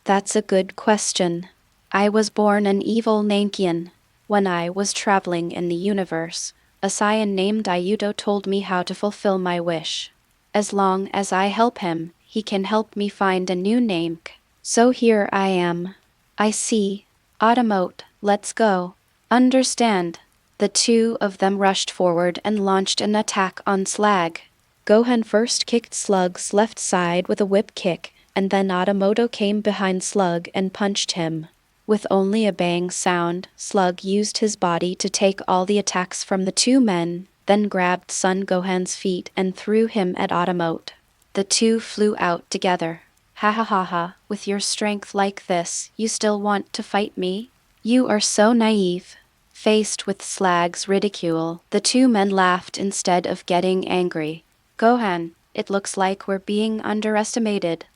"That's a good question. I was born an evil Namekian. When I was traveling in the universe, a Saiyan named Yuto told me how to fulfill my wish. As long as I help him, he can help me find a new Namek. So here I am." "I see. Otamot, let's go." "Understand." The two of them rushed forward and launched an attack on Slag. Gohan first kicked Slug's left side with a whip kick, and then Otamoto came behind Slug and punched him. With only a bang sound, Slug used his body to take all the attacks from the two men, then grabbed Son Gohan's feet and threw him at Otamot. The two flew out together. "Ha ha ha ha, with your strength like this, you still want to fight me? You are so naive." Faced with Slag's ridicule, the two men laughed instead of getting angry. "Gohan, it looks like we're being underestimated.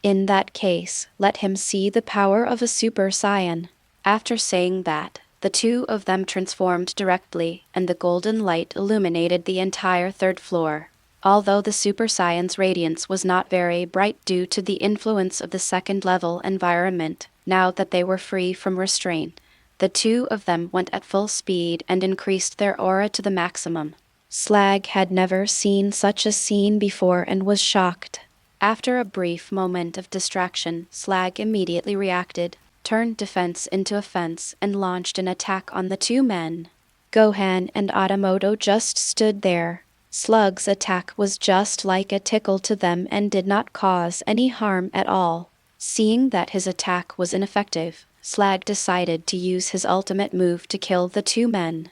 In that case, let him see the power of a Super Saiyan." After saying that, the two of them transformed directly, and the golden light illuminated the entire third floor. Although the Super Saiyan's radiance was not very bright due to the influence of the second-level environment, now that they were free from restraint, the two of them went at full speed and increased their aura to the maximum. Slag had never seen such a scene before and was shocked. After a brief moment of distraction, Slag immediately reacted, turned defense into offense, and launched an attack on the two men. Gohan and Otamoto just stood there. Slug's attack was just like a tickle to them and did not cause any harm at all. Seeing that his attack was ineffective, Slag decided to use his ultimate move to kill the two men.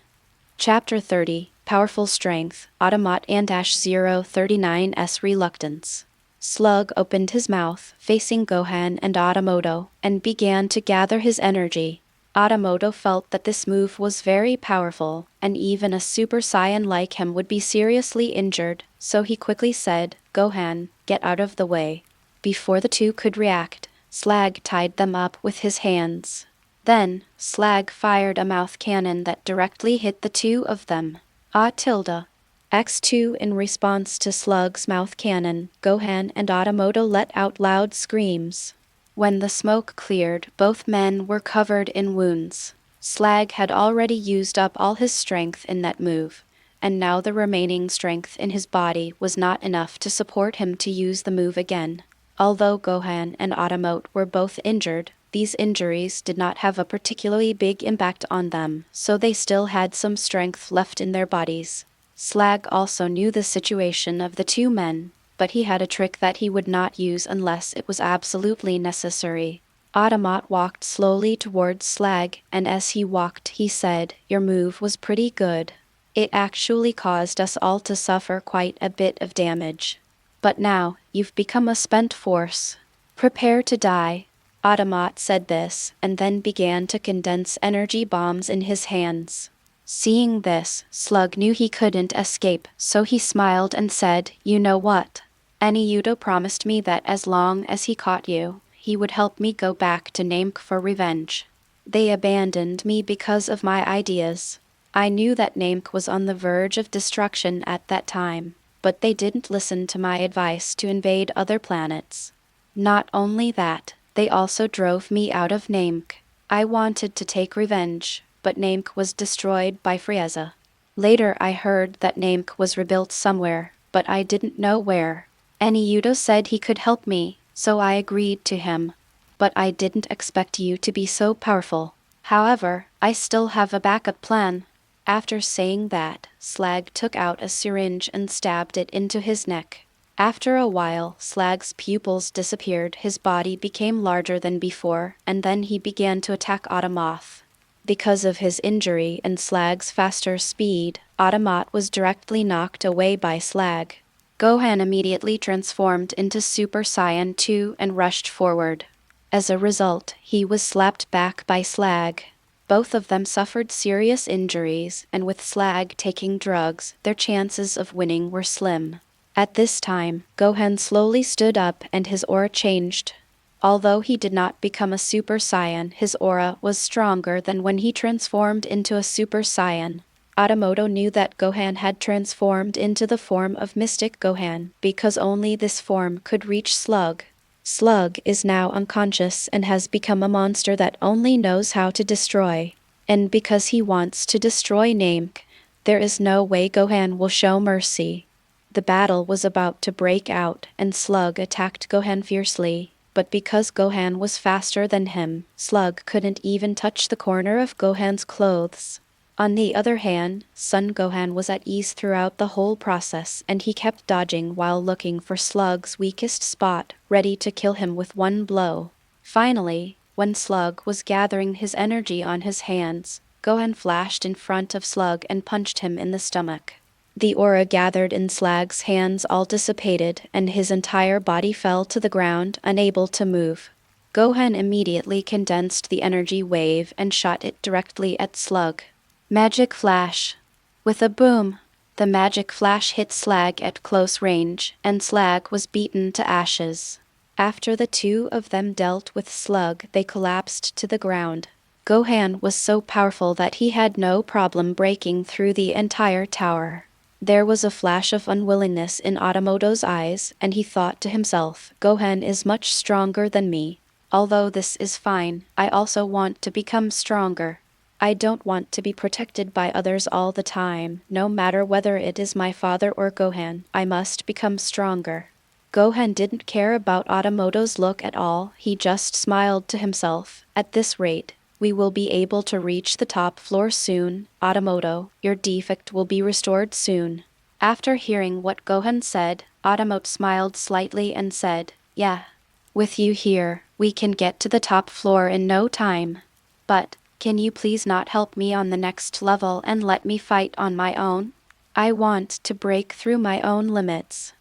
Chapter 30, Powerful Strength, Otamot and -039's Reluctance. Slug opened his mouth, facing Gohan and Otamoto, and began to gather his energy. Otamoto felt that this move was very powerful, and even a Super Saiyan like him would be seriously injured, so he quickly said, "Gohan, get out of the way." Before the two could react, Slag tied them up with his hands. Then, Slag fired a mouth cannon that directly hit the two of them. X2 in response to Slug's mouth cannon, Gohan and Otamoto let out loud screams. When the smoke cleared, both men were covered in wounds. Slag had already used up all his strength in that move, and now the remaining strength in his body was not enough to support him to use the move again. Although Gohan and Otamot were both injured, these injuries did not have a particularly big impact on them, so they still had some strength left in their bodies. Slag also knew the situation of the two men, but he had a trick that he would not use unless it was absolutely necessary. Otamot walked slowly towards Slag, and as he walked he said, "Your move was pretty good. It actually caused us all to suffer quite a bit of damage. But now, you've become a spent force. Prepare to die." Otamot said this, and then began to condense energy bombs in his hands. Seeing this, Slug knew he couldn't escape, so he smiled and said, "You know what? Anyuto promised me that as long as he caught you, he would help me go back to Namek for revenge. They abandoned me because of my ideas. I knew that Namek was on the verge of destruction at that time, but they didn't listen to my advice to invade other planets. Not only that, they also drove me out of Namek. I wanted to take revenge, but Namek was destroyed by Frieza. Later I heard that Namek was rebuilt somewhere, but I didn't know where. Anyuto said he could help me, so I agreed to him. But I didn't expect you to be so powerful. However, I still have a backup plan." After saying that, Slag took out a syringe and stabbed it into his neck. After a while, Slag's pupils disappeared, his body became larger than before, and then he began to attack Otamot. Because of his injury and Slag's faster speed, Otamot was directly knocked away by Slag. Gohan immediately transformed into Super Saiyan 2 and rushed forward. As a result, he was slapped back by Slag. Both of them suffered serious injuries, and with Slag taking drugs, their chances of winning were slim. At this time, Gohan slowly stood up and his aura changed. Although he did not become a Super Saiyan, his aura was stronger than when he transformed into a Super Saiyan. Otamoto knew that Gohan had transformed into the form of Mystic Gohan, because only this form could reach Slug. Slug is now unconscious and has become a monster that only knows how to destroy. And because he wants to destroy Namek, there is no way Gohan will show mercy. The battle was about to break out, and Slug attacked Gohan fiercely. But because Gohan was faster than him, Slug couldn't even touch the corner of Gohan's clothes. On the other hand, Son Gohan was at ease throughout the whole process, and he kept dodging while looking for Slug's weakest spot, ready to kill him with one blow. Finally, when Slug was gathering his energy on his hands, Gohan flashed in front of Slug and punched him in the stomach. The aura gathered in Slag's hands all dissipated, and his entire body fell to the ground, unable to move. Gohan immediately condensed the energy wave and shot it directly at Slug. Magic Flash. With a boom, the magic flash hit Slag at close range, and Slag was beaten to ashes. After the two of them dealt with Slug, they collapsed to the ground. Gohan was so powerful that he had no problem breaking through the entire tower. There was a flash of unwillingness in Otamoto's eyes, and he thought to himself, "Gohan is much stronger than me. Although this is fine, I also want to become stronger. I don't want to be protected by others all the time, no matter whether it is my father or Gohan. I must become stronger." Gohan didn't care about Otamoto's look at all, he just smiled to himself. "At this rate, we will be able to reach the top floor soon. Otamoto, your defect will be restored soon." After hearing what Gohan said, Otamot smiled slightly and said, "Yeah. With you here, we can get to the top floor in no time. But, can you please not help me on the next level and let me fight on my own? I want to break through my own limits."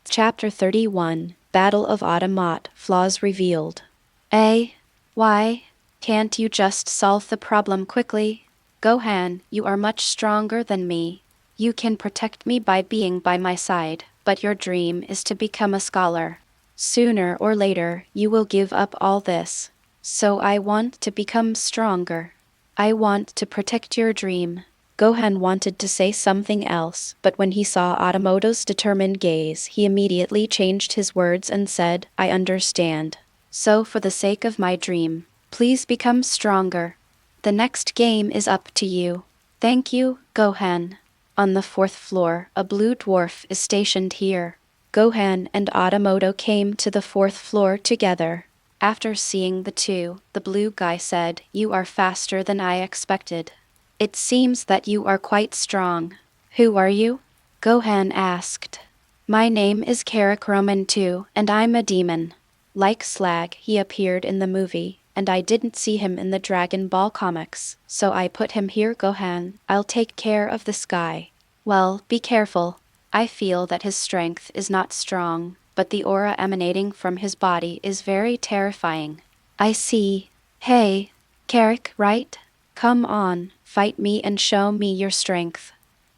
Chapter 31, Battle of Otamot, Flaws Revealed. Why can't you just solve the problem quickly? Gohan, you are much stronger than me. You can protect me by being by my side, but your dream is to become a scholar. Sooner or later, you will give up all this. So I want to become stronger. I want to protect your dream. Gohan wanted to say something else, but when he saw Otamoto's determined gaze, he immediately changed his words and said, I understand. So for the sake of my dream, please become stronger. The next game is up to you. Thank you, Gohan. On the 4th floor, a blue dwarf is stationed here. Gohan and Otamoto came to the 4th floor together. After seeing the two, the blue guy said, You are faster than I expected. It seems that you are quite strong. Who are you? Gohan asked. My name is Carrick Roman II, and I'm a demon. Like Slag, he appeared in the movie, and I didn't see him in the Dragon Ball comics, so I put him here. Gohan, I'll take care of this guy. Well, be careful. I feel that his strength is not strong, but the aura emanating from his body is very terrifying. I see. Hey, Carrick, right? Come on, fight me and show me your strength.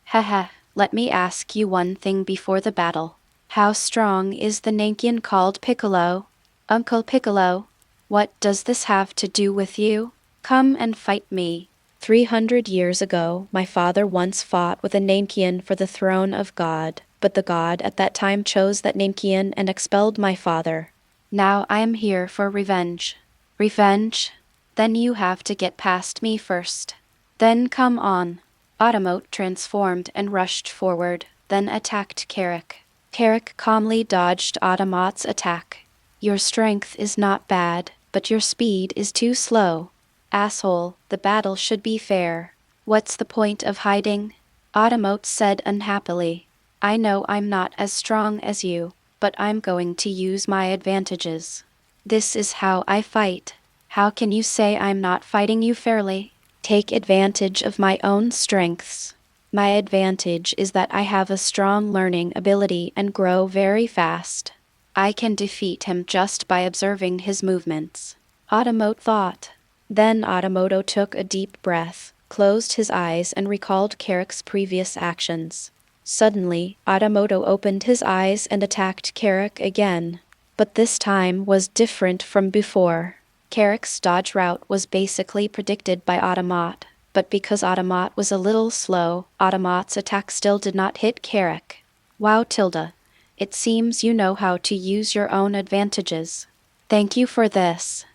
Haha, let me ask you one thing before the battle. How strong is the Namekian called Piccolo? Uncle Piccolo, what does this have to do with you? Come and fight me. 300 years ago, my father once fought with a Namekian for the throne of God, but the god at that time chose that Namekian and expelled my father. Now I am here for revenge. Revenge? Then you have to get past me first. Then come on. Otamot transformed and rushed forward, then attacked Carrick. Carrick calmly dodged Otamot's attack. Your strength is not bad, but your speed is too slow. Asshole, the battle should be fair. What's the point of hiding? Otamot said unhappily. I know I'm not as strong as you, but I'm going to use my advantages. This is how I fight. How can you say I'm not fighting you fairly? Take advantage of my own strengths. My advantage is that I have a strong learning ability and grow very fast. I can defeat him just by observing his movements. Otamot thought. Then Otamoto took a deep breath, closed his eyes and recalled Carrick's previous actions. Suddenly, Otamoto opened his eyes and attacked Carrick again. But this time was different from before. Carrick's dodge route was basically predicted by Otamot, but because Otamot was a little slow, Otamot's attack still did not hit Carrick. Wow, Tilda. It seems you know how to use your own advantages. Thank you for this.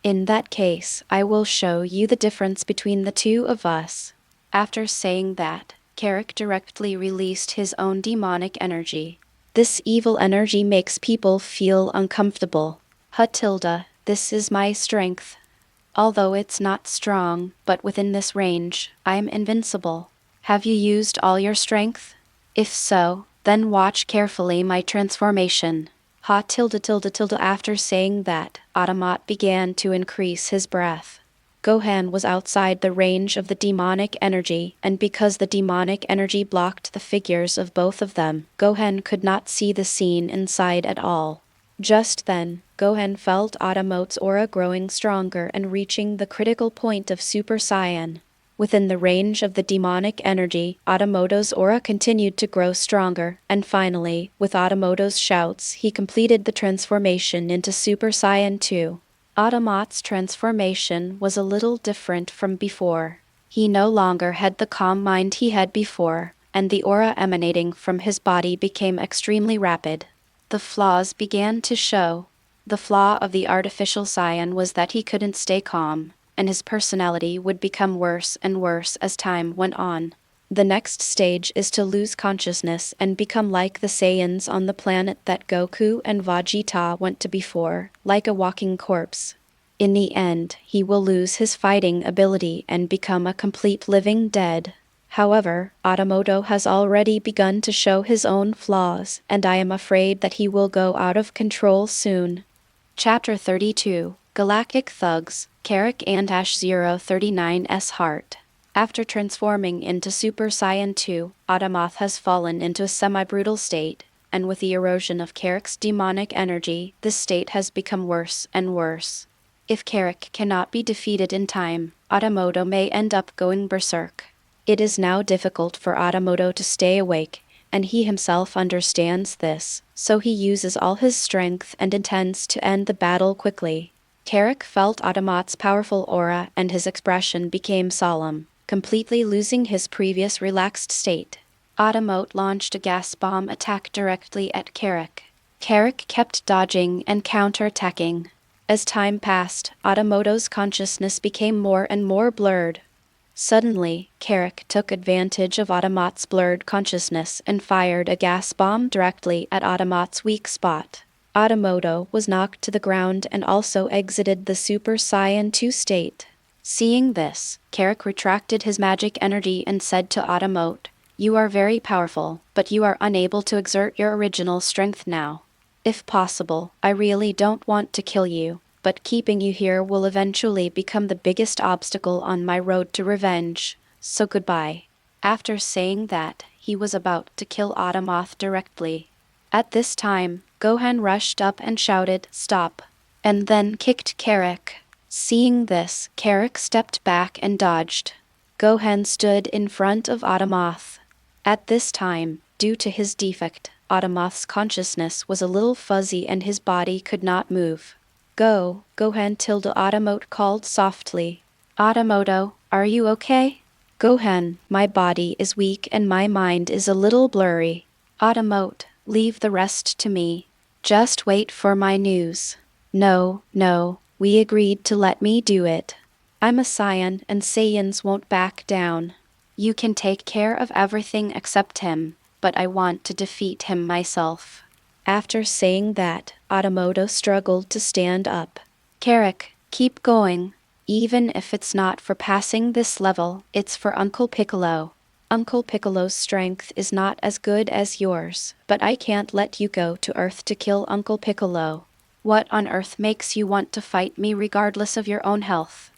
In that case, I will show you the difference between the two of us. After saying that, Carrick directly released his own demonic energy. This evil energy makes people feel uncomfortable. Tilda, this is my strength. Although it's not strong, but within this range, I'm invincible. Have you used all your strength? If so, then watch carefully my transformation. After saying that, Otamot began to increase his breath. Gohan was outside the range of the demonic energy, and because the demonic energy blocked the figures of both of them, Gohan could not see the scene inside at all. Just then, Gohan felt Otamot's aura growing stronger and reaching the critical point of Super Saiyan. Within the range of the demonic energy, Otamoto's aura continued to grow stronger, and finally, with Otamoto's shouts, he completed the transformation into Super Saiyan 2. Otamot's transformation was a little different from before. He no longer had the calm mind he had before, and the aura emanating from his body became extremely rapid. The flaws began to show. The flaw of the artificial Saiyan was that he couldn't stay calm, and his personality would become worse and worse as time went on. The next stage is to lose consciousness and become like the Saiyans on the planet that Goku and Vegeta went to before, like a walking corpse. In the end, he will lose his fighting ability and become a complete living dead. However, Otamoto has already begun to show his own flaws, and I am afraid that he will go out of control soon. Chapter 32, Galactic Thugs, Carrick and Ash039's Heart. After transforming into Super Saiyan 2, Otamot has fallen into a semi-brutal state, and with the erosion of Carrick's demonic energy, this state has become worse and worse. If Carrick cannot be defeated in time, Otamoto may end up going berserk. It is now difficult for Otamoto to stay awake, and he himself understands this, so he uses all his strength and intends to end the battle quickly. Carrick felt Otamot's powerful aura and his expression became solemn, completely losing his previous relaxed state. Otamot launched a gas bomb attack directly at Carrick. Carrick kept dodging and counter-attacking. As time passed, Otamoto's consciousness became more and more blurred. Suddenly, Carrick took advantage of Otamot's blurred consciousness and fired a gas bomb directly at Otamot's weak spot. Otamoto was knocked to the ground and also exited the Super Saiyan 2 state. Seeing this, Carrick retracted his magic energy and said to Otamot, "You are very powerful, but you are unable to exert your original strength now. If possible, I really don't want to kill you, but keeping you here will eventually become the biggest obstacle on my road to revenge, so goodbye." After saying that, he was about to kill Otamot directly. At this time, Gohan rushed up and shouted, "Stop!" and then kicked Carrick. Seeing this, Carrick stepped back and dodged. Gohan stood in front of Otamot. At this time, due to his defect, Otamot's consciousness was a little fuzzy and his body could not move. Gohan tilde Otamot called softly. "Otamoto, are you okay?" "Gohan, my body is weak and my mind is a little blurry." "Otamot, leave the rest to me. Just wait for my news." No, we agreed to let me do it. I'm a Saiyan and Saiyans won't back down. You can take care of everything except him, but I want to defeat him myself." After saying that, Otamoto struggled to stand up. "Carrick, keep going. Even if it's not for passing this level, it's for Uncle Piccolo. Uncle Piccolo's strength is not as good as yours, but I can't let you go to Earth to kill Uncle Piccolo. What on earth makes you want to fight me regardless of your own health?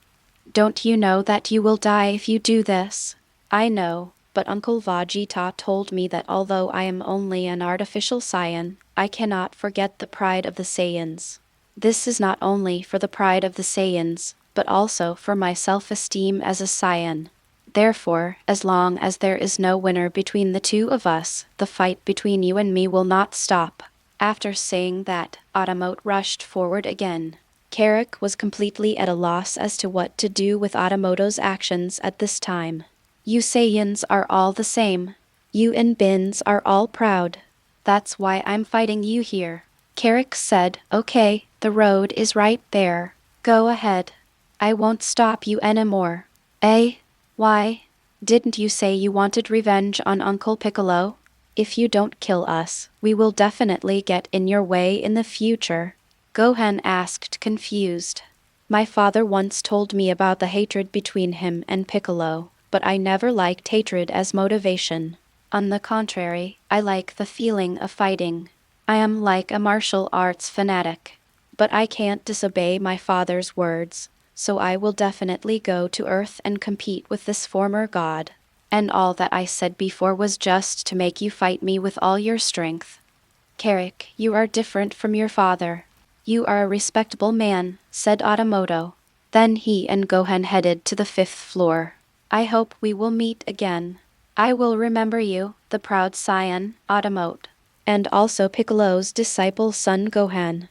Don't you know that you will die if you do this?" "I know, but Uncle Vegeta told me that although I am only an artificial Saiyan, I cannot forget the pride of the Saiyans. This is not only for the pride of the Saiyans, but also for my self-esteem as a Saiyan. Therefore, as long as there is no winner between the two of us, the fight between you and me will not stop." After saying that, Otamot rushed forward again. Carrick was completely at a loss as to what to do with Otamoto's actions at this time. "You Saiyans are all the same. You and Bins are all proud. That's why I'm fighting you here." Carrick said, "Okay, the road is right there. Go ahead. I won't stop you anymore." "Eh? Why? Didn't you say you wanted revenge on Uncle Piccolo? If you don't kill us, we will definitely get in your way in the future." Gohan asked, confused. "My father once told me about the hatred between him and Piccolo, but I never liked hatred as motivation. On the contrary, I like the feeling of fighting. I am like a martial arts fanatic. But I can't disobey my father's words, so I will definitely go to Earth and compete with this former god. And all that I said before was just to make you fight me with all your strength. Carrick, you are different from your father. You are a respectable man," said Otamoto. Then he and Gohan headed to the 5th floor. "I hope we will meet again. I will remember you, the proud Saiyan, Otamot, and also Piccolo's disciple son Gohan,"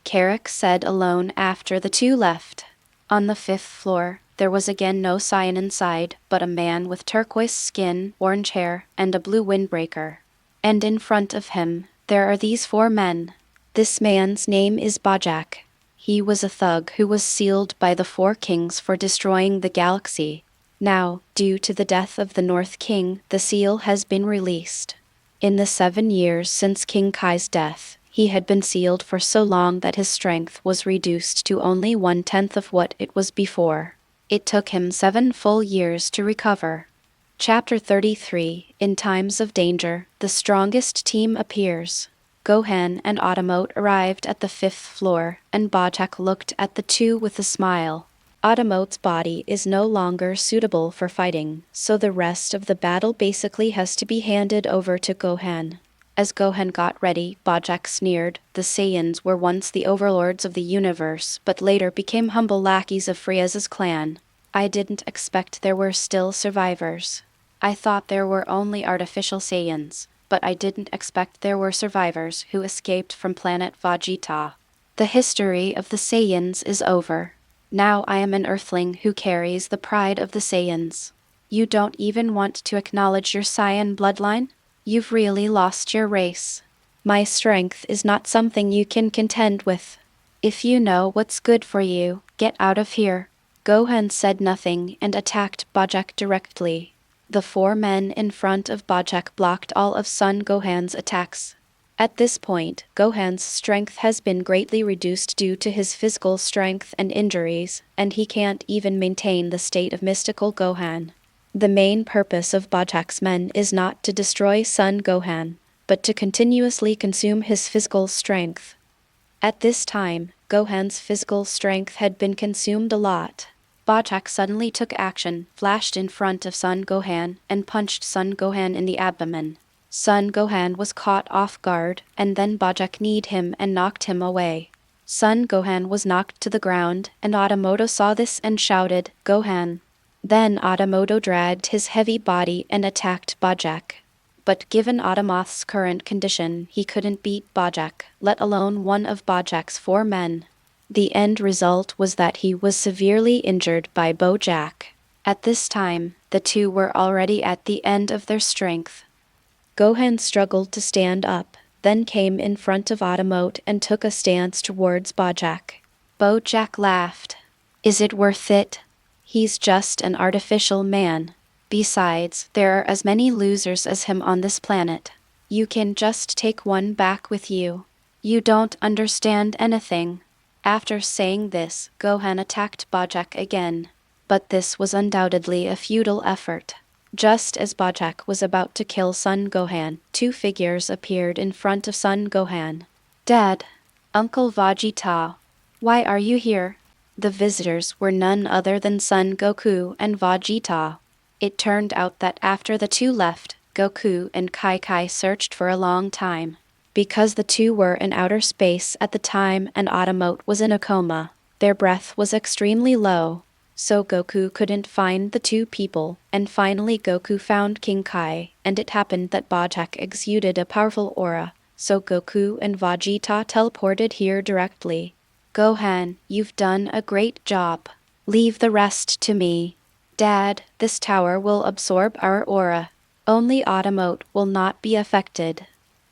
Carrick said alone after the two left. On the 5th floor, there was again no Saiyan inside, but a man with turquoise skin, orange hair, and a blue windbreaker. And in front of him, there are these 4 men. This man's name is Bajak. He was a thug who was sealed by the 4 kings for destroying the galaxy. Now, due to the death of the North King, the seal has been released. In the 7 years since King Kai's death, he had been sealed for so long that his strength was reduced to only 1/10 of what it was before. It took him 7 full years to recover. Chapter 33, In Times of Danger, the strongest team appears. Gohan and Otamot arrived at the 5th floor, and Bajak looked at the two with a smile. Otamot's body is no longer suitable for fighting, so the rest of the battle basically has to be handed over to Gohan. As Gohan got ready, Bajak sneered, "The Saiyans were once the overlords of the universe, but later became humble lackeys of Frieza's clan. I didn't expect there were still survivors. I thought there were only artificial Saiyans. but I didn't expect there were survivors who escaped from planet Vegeta. The history of the Saiyans is over. Now I am an Earthling who carries the pride of the Saiyans. You don't even want to acknowledge your Saiyan bloodline? You've really lost your race. My strength is not something you can contend with. If you know what's good for you, get out of here. Gohan said nothing and attacked Bajak directly. The 4 men in front of Bajak blocked all of Son Gohan's attacks. At this point, Gohan's strength has been greatly reduced due to his physical strength and injuries, and he can't even maintain the state of mystical Gohan. The main purpose of Bajak's men is not to destroy Son Gohan, but to continuously consume his physical strength. At this time, Gohan's physical strength had been consumed a lot. Bajak suddenly took action, flashed in front of Son Gohan, and punched Son Gohan in the abdomen. Son Gohan was caught off guard, and then Bajak kneed him and knocked him away. Son Gohan was knocked to the ground, and Otamoto saw this and shouted, "Gohan!" Then Otamoto dragged his heavy body and attacked Bajak. But given Otamot's current condition, he couldn't beat Bajak, let alone one of Bajak's 4 men. The end result was that he was severely injured by Bojack. At this time, the 2 were already at the end of their strength. Gohan struggled to stand up, then came in front of Otamot and took a stance towards Bajak. Bojack laughed. "Is it worth it? He's just an artificial man. Besides, there are as many losers as him on this planet. You can just take one back with you. You don't understand anything." After saying this, Gohan attacked Bajak again. But this was undoubtedly a futile effort. Just as Bajak was about to kill Son Gohan, 2 figures appeared in front of Son Gohan. "Dad, Uncle Vegeta, why are you here?" The visitors were none other than Son Goku and Vegeta. It turned out that after the 2 left, Goku and Kai searched for a long time. Because the 2 were in outer space at the time and Otamot was in a coma, their breath was extremely low. So Goku couldn't find the 2 people, and finally Goku found King Kai, and it happened that Bajak exuded a powerful aura, so Goku and Vegeta teleported here directly. "Gohan, you've done a great job. Leave the rest to me. Dad, this tower will absorb our aura. Only Otamot will not be affected.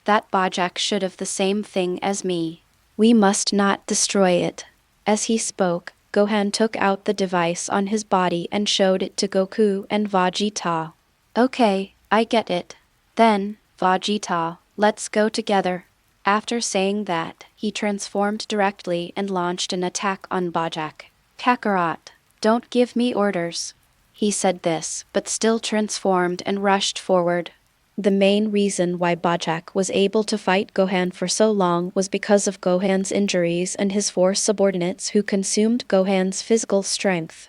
That Bajak should have the same thing as me. We must not destroy it." As he spoke, Gohan took out the device on his body and showed it to Goku and Vegeta. "Okay, I get it. Then, Vegeta, let's go together." After saying that, he transformed directly and launched an attack on Bajak. "Kakarot, don't give me orders." He said this, but still transformed and rushed forward. The main reason why Bajak was able to fight Gohan for so long was because of Gohan's injuries and his 4 subordinates who consumed Gohan's physical strength.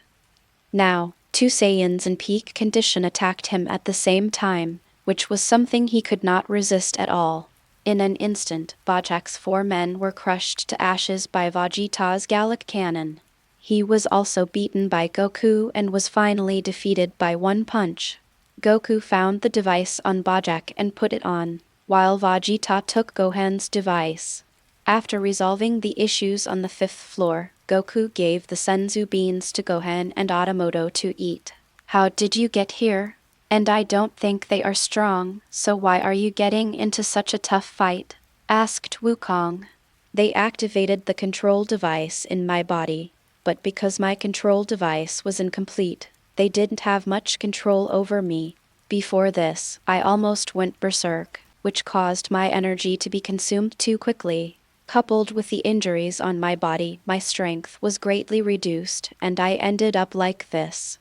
Now, 2 Saiyans in peak condition attacked him at the same time, which was something he could not resist at all. In an instant, Bajak's 4 men were crushed to ashes by Vegeta's Galactic cannon. He was also beaten by Goku and was finally defeated by 1 punch. Goku found the device on Bajak and put it on, while Vegeta took Gohan's device. After resolving the issues on the 5th floor, Goku gave the Senzu beans to Gohan and Otamoto to eat. "How did you get here? And I don't think they are strong, so why are you getting into such a tough fight?" asked Wukong. "They activated the control device in my body, but because my control device was incomplete, they didn't have much control over me. Before this, I almost went berserk, which caused my energy to be consumed too quickly. Coupled with the injuries on my body, my strength was greatly reduced, and I ended up like this."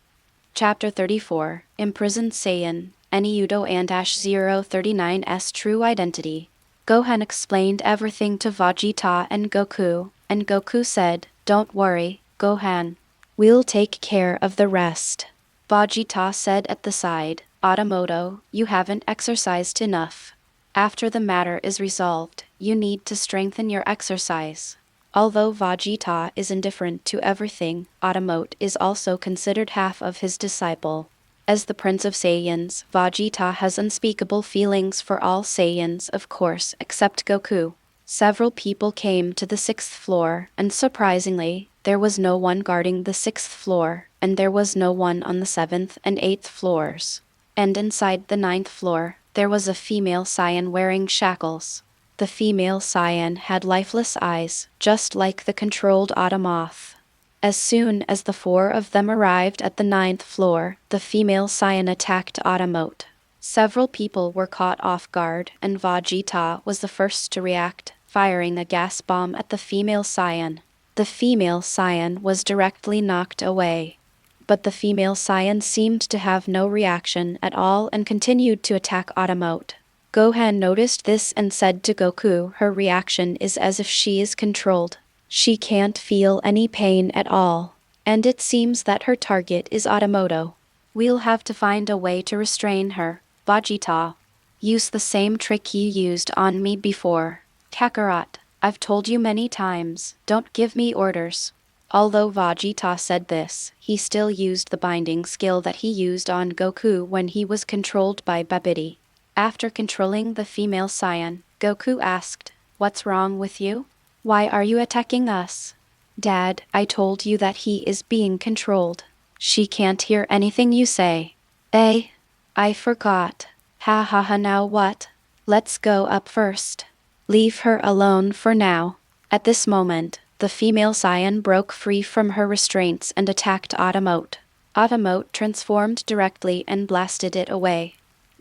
Chapter 34, Imprisoned Saiyan, Anyuto and -039's True Identity. Gohan explained everything to Vegeta and Goku said, "Don't worry, Gohan. We'll take care of the rest." Vegeta said at the side, "Otamoto, you haven't exercised enough. After the matter is resolved, you need to strengthen your exercise." Although Vegeta is indifferent to everything, Otamot is also considered half of his disciple. As the Prince of Saiyans, Vegeta has unspeakable feelings for all Saiyans, of course, except Goku. Several people came to the 6th floor, and surprisingly, there was no one guarding the 6th floor, and there was no one on the 7th and 8th floors. And inside the 9th floor, there was a female Saiyan wearing shackles. The female Saiyan had lifeless eyes, just like the controlled Otamot. As soon as the 4 of them arrived at the 9th floor, the female Saiyan attacked Otamot. Several people were caught off guard, and Vegeta was the first to react, firing a gas bomb at the female Saiyan. The female Saiyan was directly knocked away. But the female Saiyan seemed to have no reaction at all and continued to attack Otamot. Gohan noticed this and said to Goku, her reaction is as if she is controlled. She can't feel any pain at all. And it seems that her target is Otamoto. We'll have to find a way to restrain her, Vegeta. Use the same trick you used on me before. Kakarot, I've told you many times, don't give me orders. Although Vegeta said this, he still used the binding skill that he used on Goku when he was controlled by Babidi. After controlling the female Saiyan, Goku asked, "What's wrong with you? Why are you attacking us?" "Dad, I told you that he is being controlled. She can't hear anything you say." I forgot. Ha ha ha, now what? Let's go up first. Leave her alone for now. At this moment, the female Saiyan broke free from her restraints and attacked Otamot. Otamot transformed directly and blasted it away.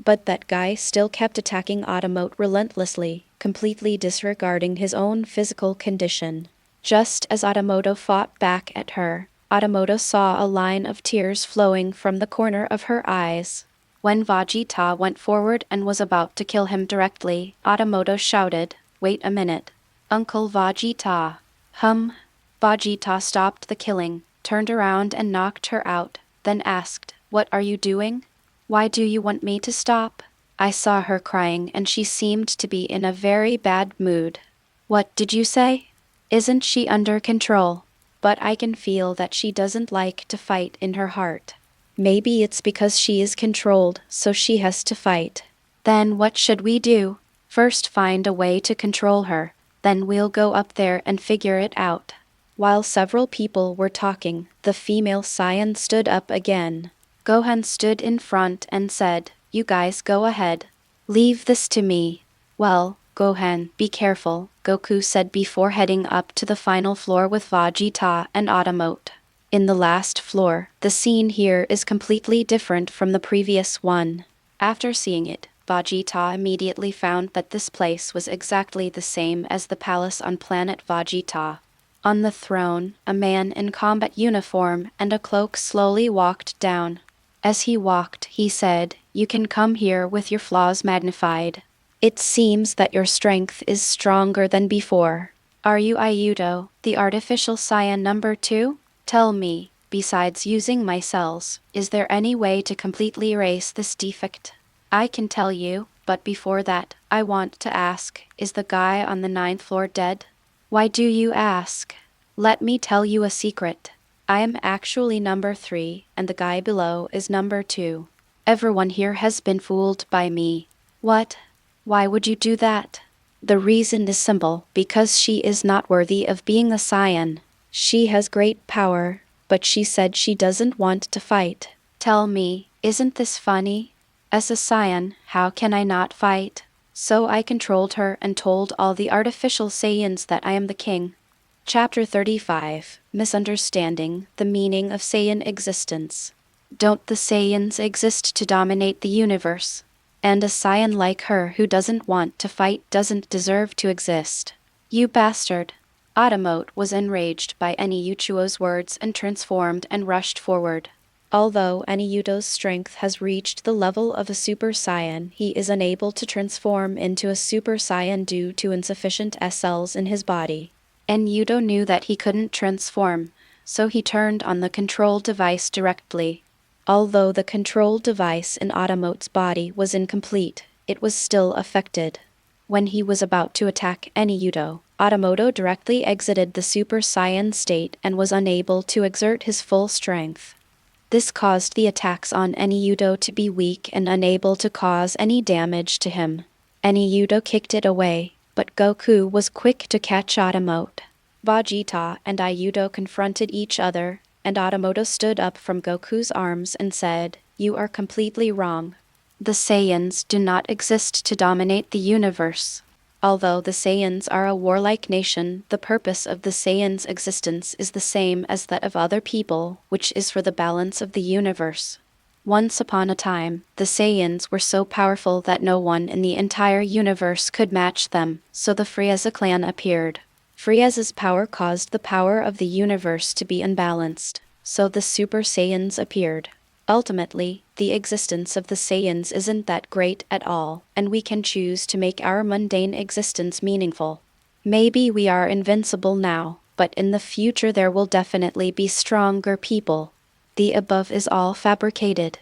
But that guy still kept attacking Otamot relentlessly, completely disregarding his own physical condition. Just as Otamoto fought back at her, Otamoto saw a line of tears flowing from the corner of her eyes. When Vegeta went forward and was about to kill him directly, Otamoto shouted, "Wait a minute. Uncle Vegeta." Vegeta stopped the killing, turned around and knocked her out, then asked, "What are you doing? Why do you want me to stop?" I saw her crying and she seemed to be in a very bad mood. "What did you say? Isn't she under control?" But I can feel that she doesn't like to fight in her heart. Maybe it's because she is controlled, so she has to fight. Then what should we do? First find a way to control her, then we'll go up there and figure it out. While several people were talking, the female Saiyan stood up again. Gohan stood in front and said, "You guys go ahead. Leave this to me." "Well, Gohan, be careful," Goku said before heading up to the final floor with Vegeta and Otamot. In the last floor, the scene here is completely different from the previous one. After seeing it, Vegeta immediately found that this place was exactly the same as the palace on planet Vegeta. On the throne, a man in combat uniform and a cloak slowly walked down. As he walked, he said, "You can come here with your flaws magnified. It seems that your strength is stronger than before. Are you Anyuto, the artificial Saiyan number 2? Tell me, besides using my cells, is there any way to completely erase this defect? I can tell you, but before that, I want to ask, is the guy on the 9th floor dead?" "Why do you ask?" "Let me tell you a secret. I am actually number 3, and the guy below is number 2. Everyone here has been fooled by me." "What? Why would you do that?" "The reason is simple, because she is not worthy of being a Saiyan. She has great power, but she said she doesn't want to fight." "Tell me, isn't this funny? As a Saiyan, how can I not fight?" So I controlled her and told all the artificial Saiyans that I am the king. Chapter 35, Misunderstanding, the Meaning of Saiyan Existence. Don't the Saiyans exist to dominate the universe? And a Saiyan like her who doesn't want to fight doesn't deserve to exist. You bastard. Otamot was enraged by Anyuto's words and transformed and rushed forward. Although Anyuto's strength has reached the level of a Super Saiyan, he is unable to transform into a Super Saiyan due to insufficient cells in his body. Anyuto knew that he couldn't transform, so he turned on the control device directly. Although the control device in Otamot's body was incomplete, it was still affected. When he was about to attack Anyuto, Otamoto directly exited the Super Saiyan state and was unable to exert his full strength. This caused the attacks on Anyuto to be weak and unable to cause any damage to him. Anyuto kicked it away, but Goku was quick to catch Otamot. Vegeta and Ayuto confronted each other, and Otamoto stood up from Goku's arms and said, "You are completely wrong. The Saiyans do not exist to dominate the universe. Although the Saiyans are a warlike nation, the purpose of the Saiyans' existence is the same as that of other people, which is for the balance of the universe. Once upon a time, the Saiyans were so powerful that no one in the entire universe could match them, so the Frieza clan appeared. Frieza's power caused the power of the universe to be unbalanced, so the Super Saiyans appeared. Ultimately, the existence of the Saiyans isn't that great at all, and we can choose to make our mundane existence meaningful. Maybe we are invincible now, but in the future there will definitely be stronger people. The above is all fabricated.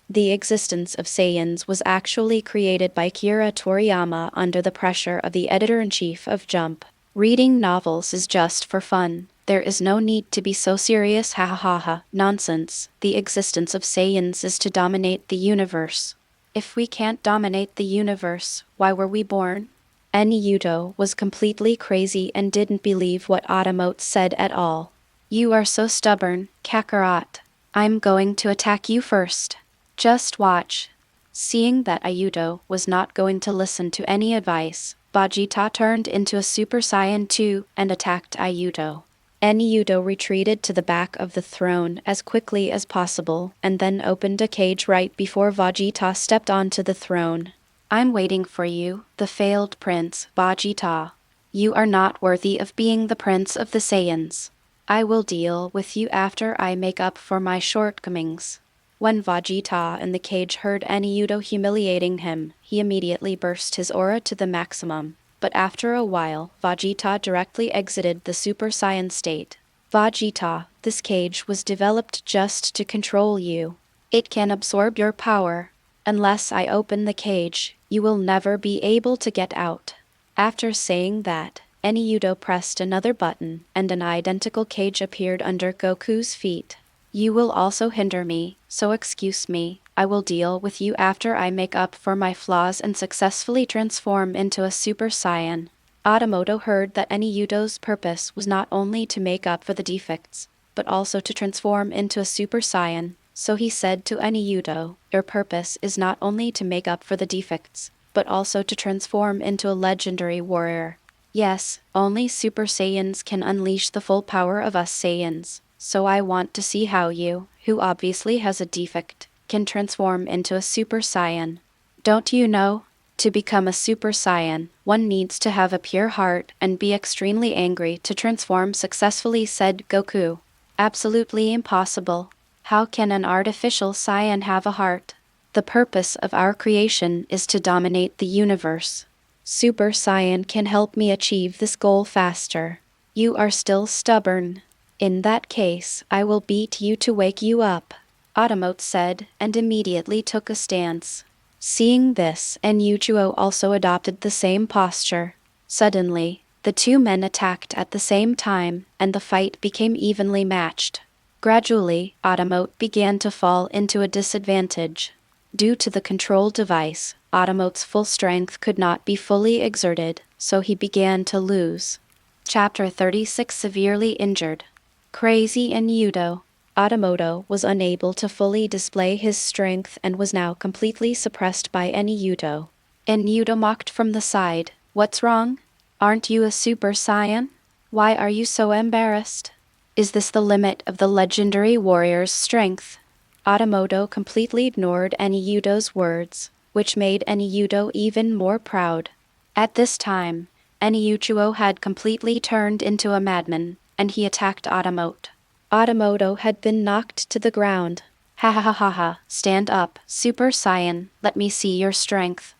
The existence of Saiyans was actually created by Akira Toriyama under the pressure of the editor-in-chief of Jump. Reading novels is just for fun. There is no need to be so serious, ha ha ha ha. Nonsense. The existence of Saiyans is to dominate the universe. If we can't dominate the universe, why were we born? Anyuto was completely crazy and didn't believe what Otamot said at all. You are so stubborn, Kakarot. I'm going to attack you first. Just watch. Seeing that Ayuto was not going to listen to any advice, Vegeta turned into a Super Saiyan 2 and attacked Ayuto. Anyuto retreated to the back of the throne as quickly as possible and then opened a cage right before Vegeta stepped onto the throne. I'm waiting for you, the failed prince, Vegeta. You are not worthy of being the prince of the Saiyans. I will deal with you after I make up for my shortcomings. When Vegeta in the cage heard Anyuto humiliating him, he immediately burst his aura to the maximum. But after a while, Vegeta directly exited the Super Saiyan state. Vegeta, this cage was developed just to control you. It can absorb your power. Unless I open the cage, you will never be able to get out. After saying that, Anyuto pressed another button, and an identical cage appeared under Goku's feet. You will also hinder me, so excuse me. I will deal with you after I make up for my flaws and successfully transform into a Super Saiyan. Otamoto heard that Anyuto's purpose was not only to make up for the defects, but also to transform into a Super Saiyan, so he said to Anyuto, your purpose is not only to make up for the defects, but also to transform into a legendary warrior. Yes, only Super Saiyans can unleash the full power of us Saiyans, so I want to see how you, who obviously has a defect, can transform into a Super Saiyan. Don't you know? To become a Super Saiyan, one needs to have a pure heart and be extremely angry to transform successfully, said Goku. Absolutely impossible. How can an artificial Saiyan have a heart? The purpose of our creation is to dominate the universe. Super Saiyan can help me achieve this goal faster. You are still stubborn. In that case, I will beat you to wake you up, Otamot said, and immediately took a stance. Seeing this, Anyuto also adopted the same posture. Suddenly, the two men attacked at the same time, and the fight became evenly matched. Gradually, Otamot began to fall into a disadvantage. Due to the control device, Otamot's full strength could not be fully exerted, so he began to lose. Chapter 36 Severely Injured. Crazy Anyuto. Otamoto was unable to fully display his strength and was now completely suppressed by Anyuto. Anyuto mocked from the side, "What's wrong? Aren't you a Super Saiyan? Why are you so embarrassed? Is this the limit of the legendary warrior's strength?" Otamoto completely ignored Anyuto's words, which made Anyuto even more proud. At this time, Anyuto had completely turned into a madman, and he attacked Otamot. Otamoto had been knocked to the ground. Ha ha ha ha ha, stand up, Super Saiyan, let me see your strength.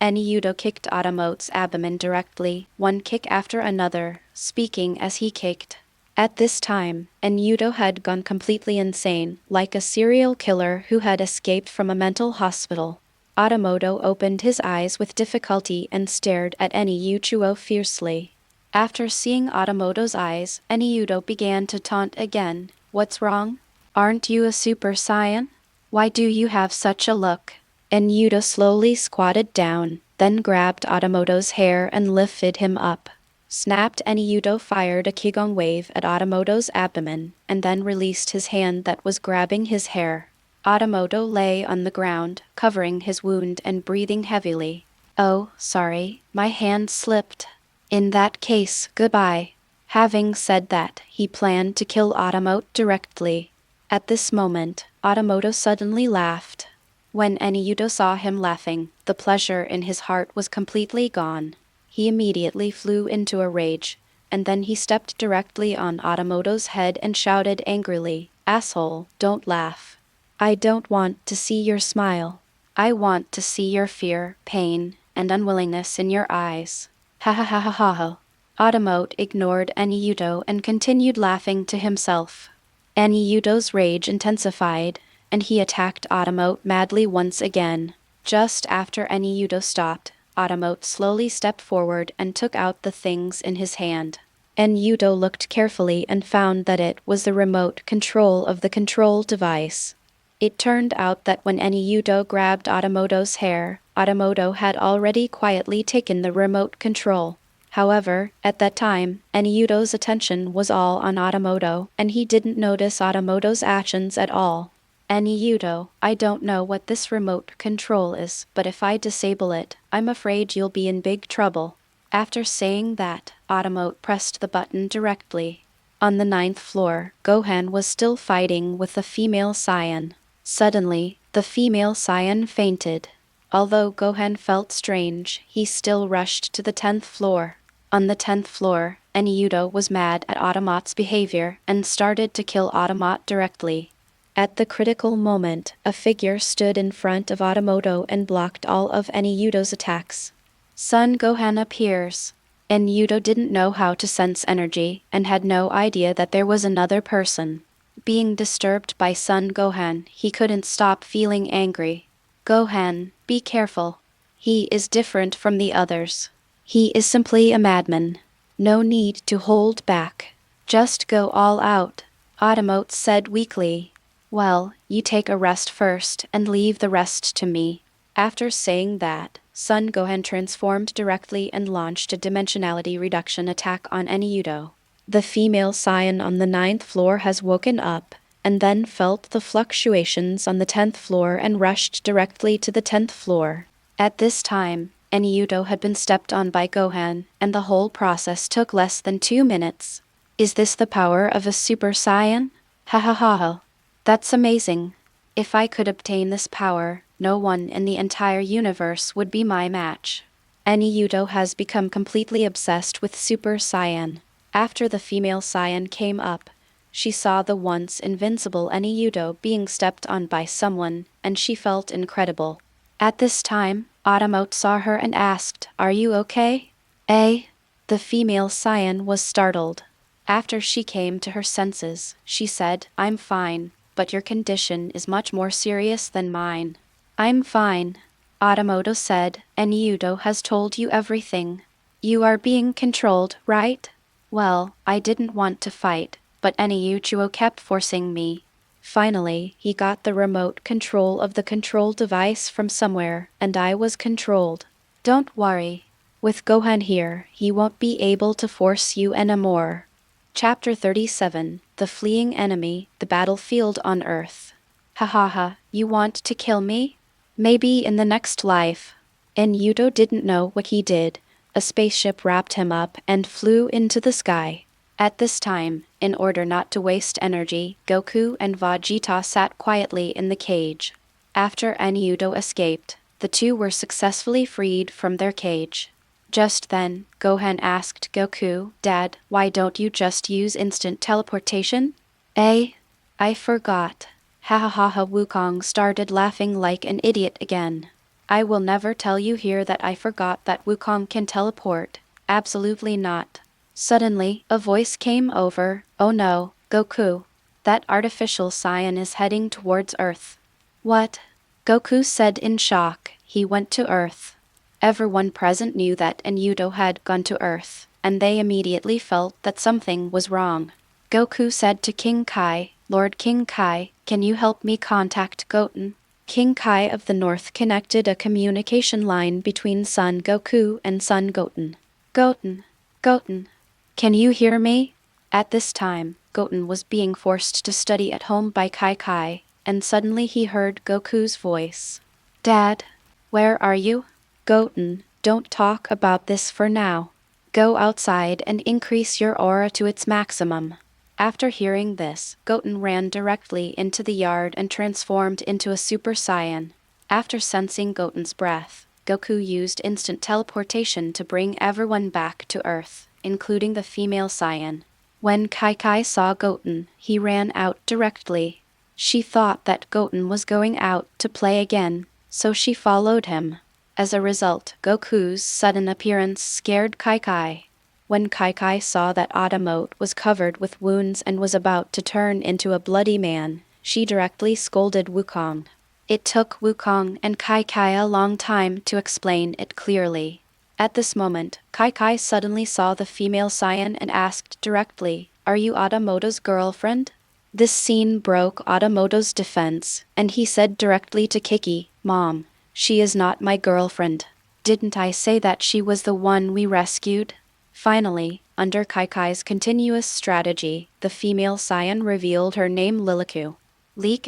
Anyuto kicked Otamot's abdomen directly, one kick after another, speaking as he kicked. At this time, Anyuto had gone completely insane, like a serial killer who had escaped from a mental hospital. Otamoto opened his eyes with difficulty and stared at Anyuto fiercely. After seeing Otamoto's eyes, Anyuto began to taunt again. "What's wrong? Aren't you a Super Saiyan? Why do you have such a look? Anyuto slowly squatted down, then grabbed Otamoto's hair and lifted him up. Snapped. Anyuto fired a Qigong wave at Otamoto's abdomen, and then released his hand that was grabbing his hair. Otamoto lay on the ground, covering his wound and breathing heavily. Oh, sorry, my hand slipped. In that case, goodbye. Having said that, he planned to kill Otamot directly. At this moment, Otamoto suddenly laughed. When Anyuto saw him laughing, the pleasure in his heart was completely gone. He immediately flew into a rage, and then he stepped directly on Otamoto's head and shouted angrily, "Asshole, don't laugh. I don't want to see your smile. I want to see your fear, pain, and unwillingness in your eyes. Ha ha ha ha ha ha." Otamot ignored Anyuto and continued laughing to himself. Anyuto's rage intensified, and he attacked Otamot madly once again. Just after Anyuto stopped, Otamot slowly stepped forward and took out the things in his hand. Anyuto looked carefully and found that it was the remote control of the control device. It turned out that when Anyuto grabbed Otamoto's hair, Otamoto had already quietly taken the remote control. However, at that time, Anyuto's attention was all on Otamoto, and he didn't notice Otamoto's actions at all. "Anyuto, I don't know what this remote control is, but if I disable it, I'm afraid you'll be in big trouble." After saying that, Otamot pressed the button directly. On the 9th floor, Gohan was still fighting with the female Saiyan. Suddenly, the female Saiyan fainted. Although Gohan felt strange, he still rushed to the 10th floor. On the 10th floor, Anyuto was mad at Otamot's behavior and started to kill Otamot directly. At the critical moment, a figure stood in front of Otamoto and blocked all of Anyuto's attacks. Son Gohan appears. Anyuto didn't know how to sense energy and had no idea that there was another person. Being disturbed by Son Gohan, he couldn't stop feeling angry. "Gohan, be careful. He is different from the others. He is simply a madman. No need to hold back. Just go all out," Otamot said weakly. "Well, you take a rest first and leave the rest to me." After saying that, Son Gohan transformed directly and launched a dimensionality reduction attack on Anyuto. The female Saiyan on the 9th floor has woken up, and then felt the fluctuations on the 10th floor and rushed directly to the 10th floor. At this time, Anyuto had been stepped on by Gohan, and the whole process took less than 2 minutes. Is this the power of a Super Saiyan? Ha ha ha ha. That's amazing. If I could obtain this power, no one in the entire universe would be my match. Anyuto has become completely obsessed with Super Saiyan. After the female Saiyan came up, she saw the once invincible Anyuto being stepped on by someone, and she felt incredible. At this time, Otamot saw her and asked, "Are you okay?" "Eh?" The female Saiyan was startled. After she came to her senses, she said, "I'm fine, but your condition is much more serious than mine." "I'm fine," Otamoto said. "Anyuto has told you everything. You are being controlled, right?" "Well, I didn't want to fight, but Anyuto kept forcing me. Finally, he got the remote control of the control device from somewhere, and I was controlled. Don't worry. With Gohan here, he won't be able to force you anymore." Chapter 37, The Fleeing Enemy, The Battlefield on Earth. "Ha ha ha, you want to kill me? Maybe in the next life." Anyuto didn't know what he did. A spaceship wrapped him up and flew into the sky. At this time, in order not to waste energy, Goku and Vegeta sat quietly in the cage. After Anyuto escaped, the two were successfully freed from their cage. Just then, Gohan asked Goku, "Dad, why don't you just use instant teleportation?" "Eh? I forgot." Ha ha ha ha. Wukong started laughing like an idiot again. "I will never tell you here that I forgot that Wukong can teleport. Absolutely not." Suddenly, a voice came over. "Oh no, Goku. That artificial Saiyan is heading towards Earth." "What?" Goku said in shock. He went to Earth. Everyone present knew that Anyuto had gone to Earth, and they immediately felt that something was wrong. Goku said to King Kai, Lord King Kai, can you help me contact Goten? King Kai of the North connected a communication line between Son Goku and Son Goten. Goten, Goten, can you hear me? At this time, Goten was being forced to study at home by Kai Kai, and suddenly he heard Goku's voice. Dad, where are you? Goten, don't talk about this for now. Go outside and increase your aura to its maximum. After hearing this, Goten ran directly into the yard and transformed into a Super Saiyan. After sensing Goten's breath, Goku used instant teleportation to bring everyone back to Earth, including the female Saiyan. When Kai saw Goten, he ran out directly. She thought that Goten was going out to play again, so she followed him. As a result, Goku's sudden appearance scared Kai. When Kai saw that Otamot was covered with wounds and was about to turn into a bloody man, she directly scolded Wukong. It took Wukong and Kai a long time to explain it clearly. At this moment, Kai suddenly saw the female Saiyan and asked directly, "Are you Otamoto's girlfriend?" This scene broke Otamoto's defense, and he said directly to Kiki, "Mom, she is not my girlfriend. Didn't I say that she was the one we rescued?" Finally, under Kai's continuous strategy, the female Saiyan revealed her name Liliku.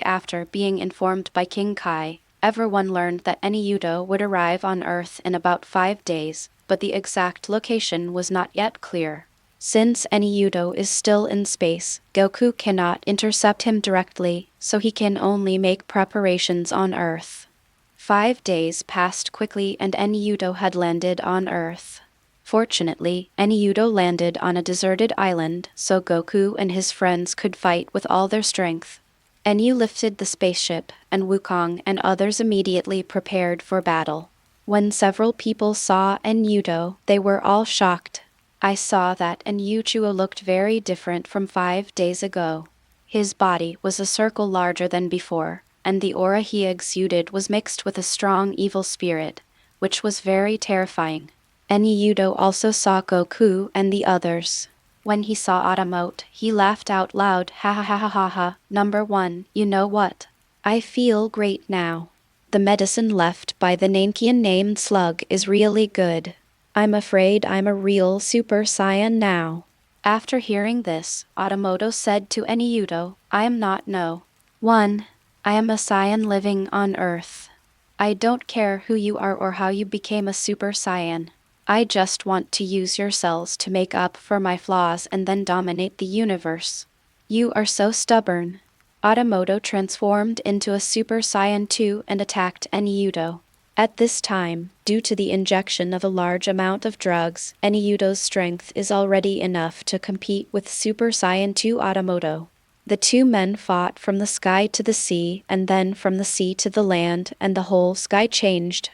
After being informed by King Kai, everyone learned that Anyuto would arrive on Earth in about 5 days, but the exact location was not yet clear. Since Anyuto is still in space, Goku cannot intercept him directly, so he can only make preparations on Earth. 5 days passed quickly and Anyuto had landed on Earth. Fortunately, Anyuto landed on a deserted island, so Goku and his friends could fight with all their strength. Enyu lifted the spaceship, and Wukong and others immediately prepared for battle. When several people saw Anyuto, they were all shocked. I saw that Anyuto looked very different from 5 days ago. His body was a circle larger than before, and the aura he exuded was mixed with a strong evil spirit, which was very terrifying. Anyuto also saw Goku and the others. When he saw Otamot, he laughed out loud, "Ha ha ha ha ha ha, number 1, you know what? I feel great now. The medicine left by the Namekian named Slug is really good. I'm afraid I'm a real Super Saiyan now." After hearing this, Otamoto said to Anyuto, "I am not no. 1. I am a Saiyan living on Earth. I don't care who you are or how you became a Super Saiyan. I just want to use your cells to make up for my flaws and then dominate the universe. You are so stubborn." Otamoto transformed into a Super Saiyan 2 and attacked Anyuto. At this time, due to the injection of a large amount of drugs, Anyuto's strength is already enough to compete with Super Saiyan 2 Otamoto. The two men fought from the sky to the sea, and then from the sea to the land, and the whole sky changed.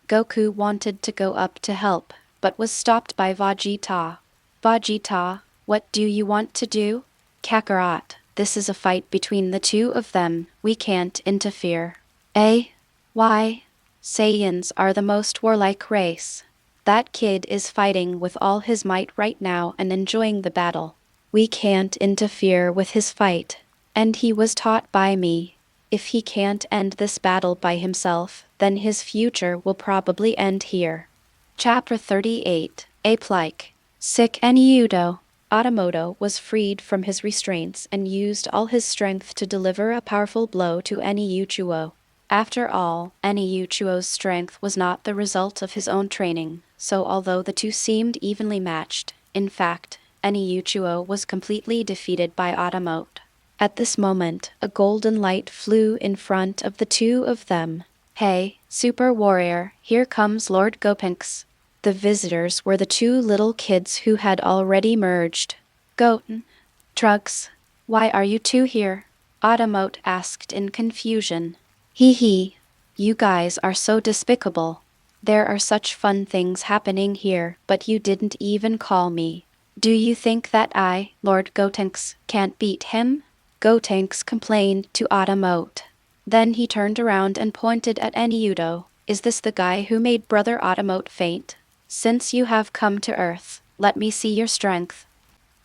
Goku wanted to go up to help, but was stopped by Vegeta. "Vegeta, what do you want to do?" "Kakarot, this is a fight between the two of them, we can't interfere." "Eh? Why? Saiyans are the most warlike race. That kid is fighting with all his might right now and enjoying the battle. We can't interfere with his fight. And he was taught by me. If he can't end this battle by himself, then his future will probably end here." Chapter 38, Ape-like. Sick Anyuto. Otamoto was freed from his restraints and used all his strength to deliver a powerful blow to Anyuto. After all, Anyuto's strength was not the result of his own training, so although the two seemed evenly matched, in fact, Anyuto was completely defeated by Otamot. At this moment, a golden light flew in front of the two of them. "Hey, Super Warrior, here comes Lord Gotenks." The visitors were the two little kids who had already merged. "Goten, Trunks, why are you two here?" Otamot asked in confusion. "Hee hee, you guys are so despicable. There are such fun things happening here, but you didn't even call me. Do you think that I, Lord Gotenks, can't beat him?" Gotenks complained to Otamot. Then he turned around and pointed at Anyuto. "Is this the guy who made Brother Otamot faint? Since you have come to Earth, let me see your strength."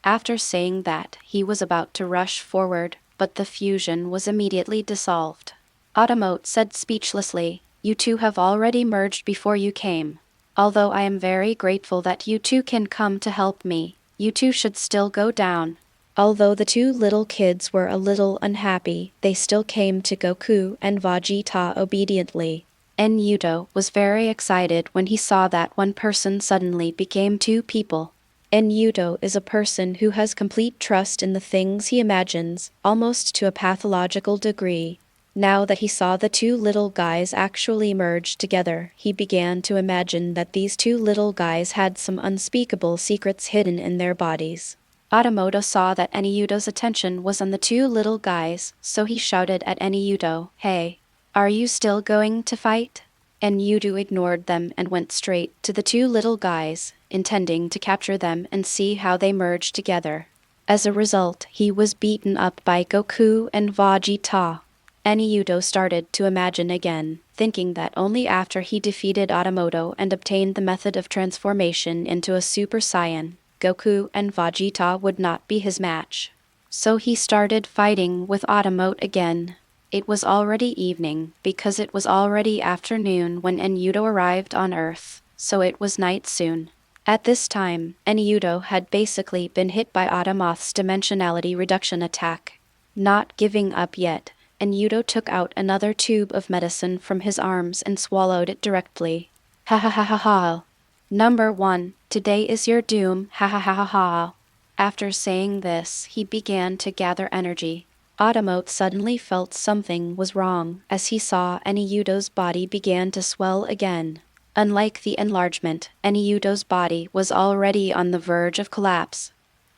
After saying that, he was about to rush forward, but the fusion was immediately dissolved. Otamot said speechlessly, "You two have already merged before you came. Although I am very grateful that you two can come to help me, you two should still go down." Although the two little kids were a little unhappy, they still came to Goku and Vegeta obediently. Anyuto was very excited when he saw that one person suddenly became two people. Anyuto is a person who has complete trust in the things he imagines, almost to a pathological degree. Now that he saw the two little guys actually merge together, he began to imagine that these two little guys had some unspeakable secrets hidden in their bodies. Otamot saw that Anyuto's attention was on the two little guys, so he shouted at Anyuto, "Hey, are you still going to fight?" Anyuto ignored them and went straight to the two little guys, intending to capture them and see how they merged together. As a result, he was beaten up by Goku and Vegeta. Anyuto started to imagine again, thinking that only after he defeated Otamot and obtained the method of transformation into a Super Saiyan, Goku and Vegeta would not be his match. So he started fighting with Otamot again. It was already evening, because it was already afternoon when Anyuto arrived on Earth, so it was night soon. At this time, Anyuto had basically been hit by Otamot's dimensionality reduction attack. Not giving up yet, Anyuto took out another tube of medicine from his arms and swallowed it directly. Ha ha ha ha ha. Number 1, today is your doom, ha ha ha ha ha. After saying this, he began to gather energy. Otamot suddenly felt something was wrong as he saw Anyuto's body began to swell again. Unlike the enlargement, Anyuto's body was already on the verge of collapse.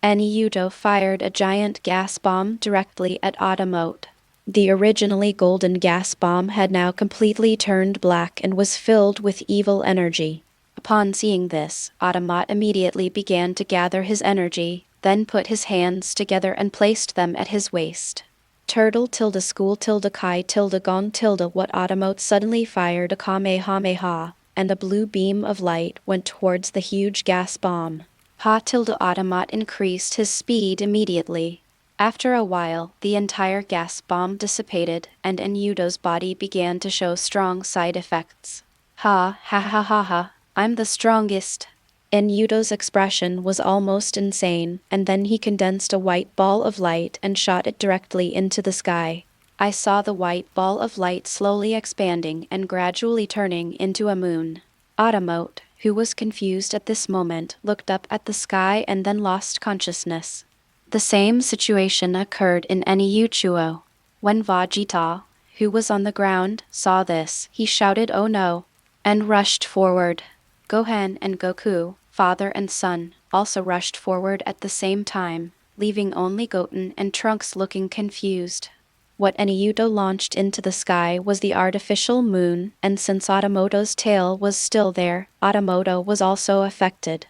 Anyuto fired a giant gas bomb directly at Otamot. The originally golden gas bomb had now completely turned black and was filled with evil energy. Upon seeing this, Otamot immediately began to gather his energy, then put his hands together and placed them at his waist. Turtle tilde school tilde kai tilde gon tilde what Otamot suddenly fired a kamehameha, and a blue beam of light went towards the huge gas bomb. Ha tilde Otamot increased his speed immediately. After a while, the entire gas bomb dissipated, and Anyuto's body began to show strong side effects. Ha ha ha ha ha. I'm the strongest. Anyuto's expression was almost insane, and then he condensed a white ball of light and shot it directly into the sky. I saw the white ball of light slowly expanding and gradually turning into a moon. Otamot, who was confused at this moment, looked up at the sky and then lost consciousness. The same situation occurred in Anyuto. When Vegeta, who was on the ground, saw this, he shouted, "Oh no!" and rushed forward. Gohan and Goku, father and son, also rushed forward at the same time, leaving only Goten and Trunks looking confused. What Anyuto launched into the sky was the artificial moon, and since Otamoto's tail was still there, Otamoto was also affected.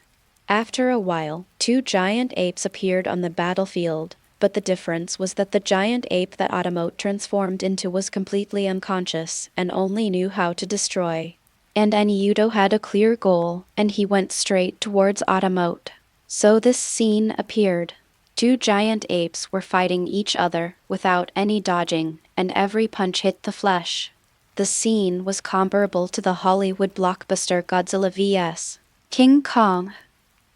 After a while, two giant apes appeared on the battlefield, but the difference was that the giant ape that Otamot transformed into was completely unconscious and only knew how to destroy. And Anyuto had a clear goal, and he went straight towards Otamot. So this scene appeared. Two giant apes were fighting each other without any dodging, and every punch hit the flesh. The scene was comparable to the Hollywood blockbuster Godzilla vs. King Kong.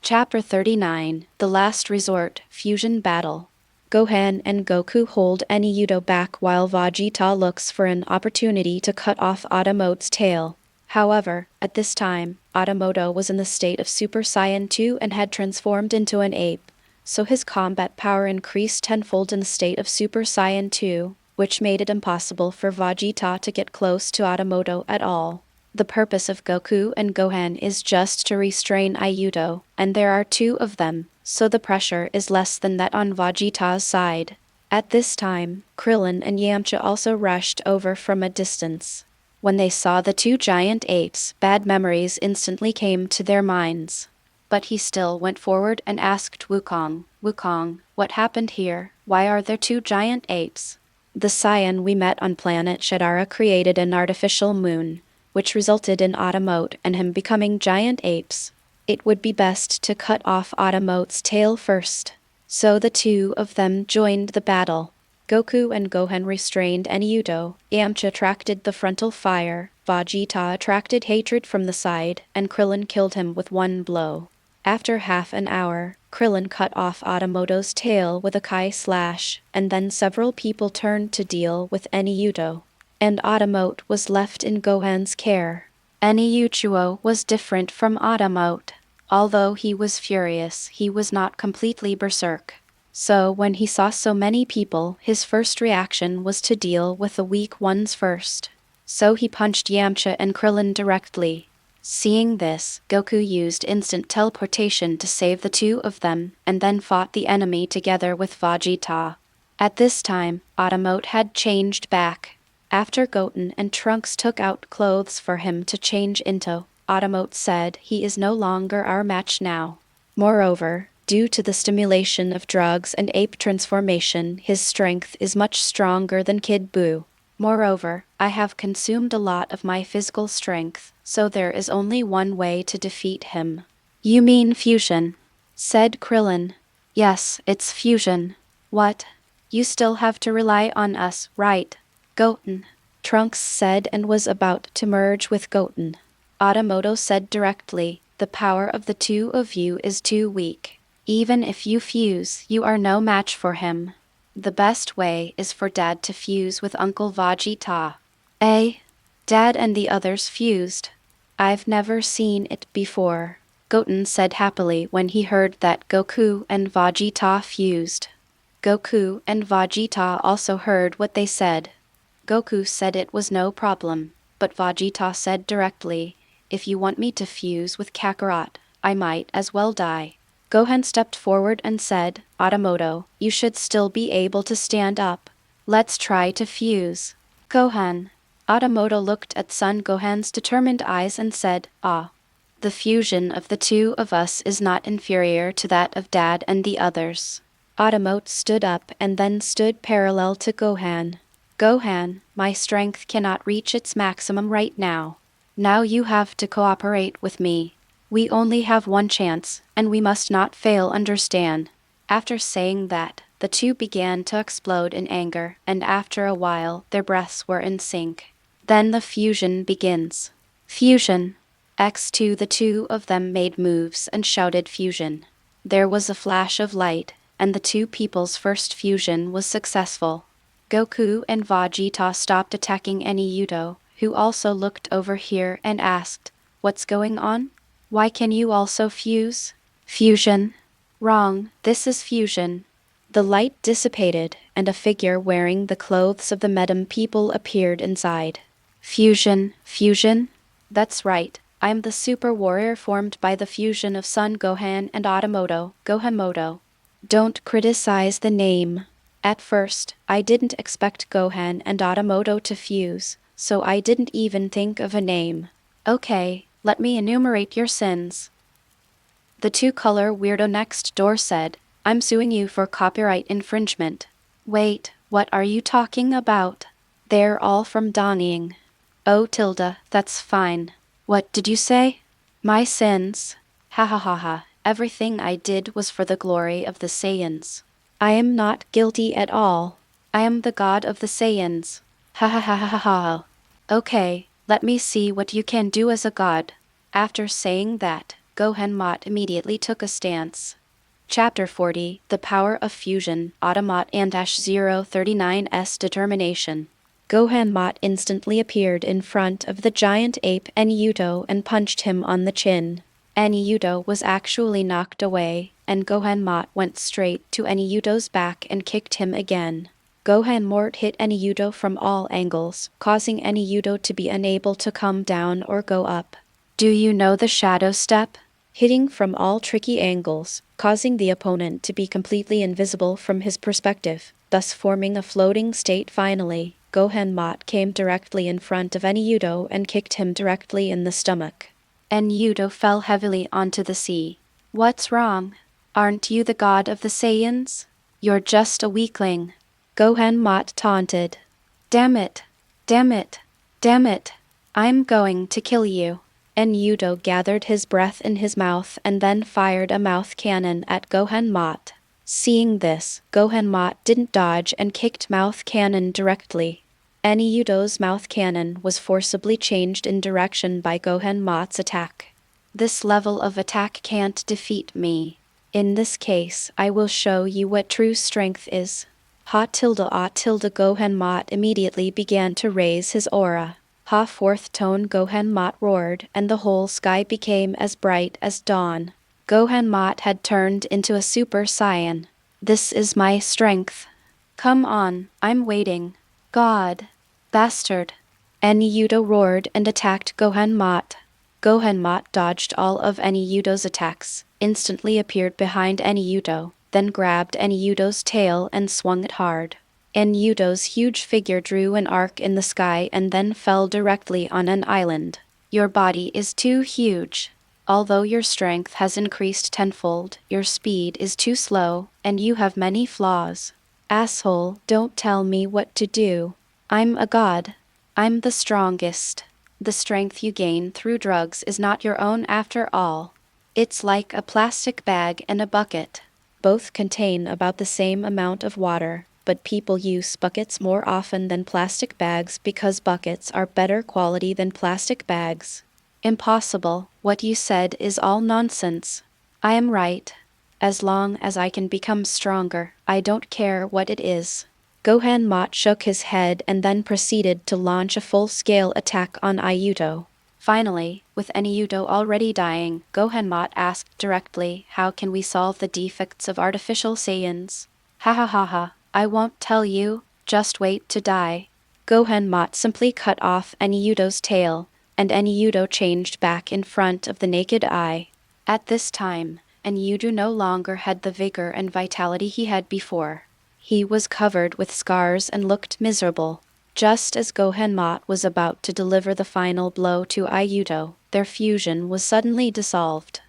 Chapter 39, The Last Resort, Fusion Battle. Gohan and Goku hold Anyuto back while Vegeta looks for an opportunity to cut off Otamot's tail. However, at this time, Otamot was in the state of Super Saiyan 2 and had transformed into an ape, so his combat power increased tenfold in the state of Super Saiyan 2, which made it impossible for Vegeta to get close to Otamot at all. The purpose of Goku and Gohan is just to restrain Yuto, and there are two of them, so the pressure is less than that on Vegeta's side. At this time, Krillin and Yamcha also rushed over from a distance. When they saw the two giant apes, bad memories instantly came to their minds. But he still went forward and asked Wukong, "Wukong, what happened here? Why are there two giant apes?" The Saiyan we met on planet Sadara created an artificial moon, which resulted in Otamot and him becoming giant apes. It would be best to cut off Otamot's tail first. So the two of them joined the battle. Goku and Gohan restrained Anyuto, Yamcha attracted the frontal fire, Vegeta attracted hatred from the side, and Krillin killed him with one blow. After half an hour, Krillin cut off Otamoto's tail with a Kai slash, and then several people turned to deal with Anyuto. And Otamot was left in Gohan's care. Anyuto was different from Otamot. Although he was furious, he was not completely berserk. So when he saw so many people, his first reaction was to deal with the weak ones first. So he punched Yamcha and Krillin directly. Seeing this, Goku used instant teleportation to save the two of them, and then fought the enemy together with Vegeta. At this time, Otamot had changed back. After Goten and Trunks took out clothes for him to change into, Otamot said he is no longer our match now. Moreover, due to the stimulation of drugs and ape transformation, his strength is much stronger than Kid Buu. Moreover, I have consumed a lot of my physical strength, so there is only one way to defeat him. You mean fusion? Said Krillin. Yes, it's fusion. What? You still have to rely on us, right? Goten. Trunks said and was about to merge with Goten. Otamoto said directly, the power of the two of you is too weak. Even if you fuse, you are no match for him. The best way is for Dad to fuse with Uncle Vegeta. Eh? Dad and the others fused. I've never seen it before, Goten said happily when he heard that Goku and Vegeta fused. Goku and Vegeta also heard what they said. Goku said it was no problem, but Vegeta said directly, if you want me to fuse with Kakarot, I might as well die. Gohan stepped forward and said, Otamoto, you should still be able to stand up. Let's try to fuse. Gohan. Otamoto looked at Son Gohan's determined eyes and said, Ah. The fusion of the two of us is not inferior to that of Dad and the others. Otamot stood up and then stood parallel to Gohan. Gohan, my strength cannot reach its maximum right now. Now you have to cooperate with me. We only have one chance, and we must not fail, understand? After saying that, the two began to explode in anger, and after a while their breaths were in sync. Then the fusion begins. Fusion. X2 the two of them made moves and shouted fusion. There was a flash of light, and the two people's first fusion was successful. Goku and Vegeta stopped attacking Anyuto, who also looked over here and asked, What's going on? Why can you also fuse? Fusion. Wrong, this is fusion. The light dissipated, and a figure wearing the clothes of the Medum people appeared inside. Fusion, fusion? That's right, I'm the super warrior formed by the fusion of Son Gohan and Otamoto, Gohamoto. Don't criticize the name. At first, I didn't expect Gohan and Otamoto to fuse, so I didn't even think of a name. Okay. Let me enumerate your sins. The two-color weirdo next door said, I'm suing you for copyright infringement. Wait, what are you talking about? They're all from Donnying. Oh tilde, that's fine. What did you say? My sins. Ha ha ha ha, everything I did was for the glory of the Saiyans. I am not guilty at all. I am the god of the Saiyans. Ha ha ha ha ha ha. Okay. Let me see what you can do as a god. After saying that, Gohan Mot immediately took a stance. Chapter 40, The Power of Fusion, Otamot and -039's Determination. Gohan Mot instantly appeared in front of the giant ape Anyuto and punched him on the chin. Anyuto was actually knocked away, and Gohan Mot went straight to Anyuto's back and kicked him again. Gohan Mort hit Anyuto from all angles, causing Anyuto to be unable to come down or go up. Do you know the shadow step? Hitting from all tricky angles, causing the opponent to be completely invisible from his perspective, thus forming a floating state. Finally, Gohan Mot came directly in front of Anyuto and kicked him directly in the stomach. Anyuto fell heavily onto the sea. What's wrong? Aren't you the god of the Saiyans? You're just a weakling. Gohan Mot taunted. Damn it! Damn it! Damn it! I'm going to kill you. Anyuto gathered his breath in his mouth and then fired a mouth cannon at Gohan Mot. Seeing this, Gohan didn't dodge and kicked mouth cannon directly. Anyuto's mouth cannon was forcibly changed in direction by Gohan's attack. This level of attack can't defeat me. In this case, I will show you what true strength is. Gohan immediately began to raise his aura. Fourth tone Gohan roared, and the whole sky became as bright as dawn. Gohan had turned into a Super Saiyan. This is my strength. Come on, I'm waiting. God. Bastard. Anyuto roared and attacked Gohan. Gohan dodged all of Anyuto's attacks, instantly appeared behind Anyuto, then grabbed Anyuto's tail and swung it hard. Anyuto's huge figure drew an arc in the sky and then fell directly on an island. Your body is too huge. Although your strength has increased tenfold, your speed is too slow, and you have many flaws. Asshole, don't tell me what to do. I'm a god. I'm the strongest. The strength you gain through drugs is not your own after all. It's like a plastic bag and a bucket. Both contain about the same amount of water, but people use buckets more often than plastic bags because buckets are better quality than plastic bags. Impossible. What you said is all nonsense. I am right. As long as I can become stronger, I don't care what it is. Gohan shook his head and then proceeded to launch a full-scale attack on Yuto. Finally, with Anyuto already dying, Gohan asked directly, how can we solve the defects of artificial Saiyans? Ha ha ha ha, I won't tell you, just wait to die. Gohan simply cut off Anyuto's tail, and Anyuto changed back in front of the naked eye. At this time, Anyuto no longer had the vigor and vitality he had before. He was covered with scars and looked miserable. Just as Gohan was about to deliver the final blow to Yuto, their fusion was suddenly dissolved.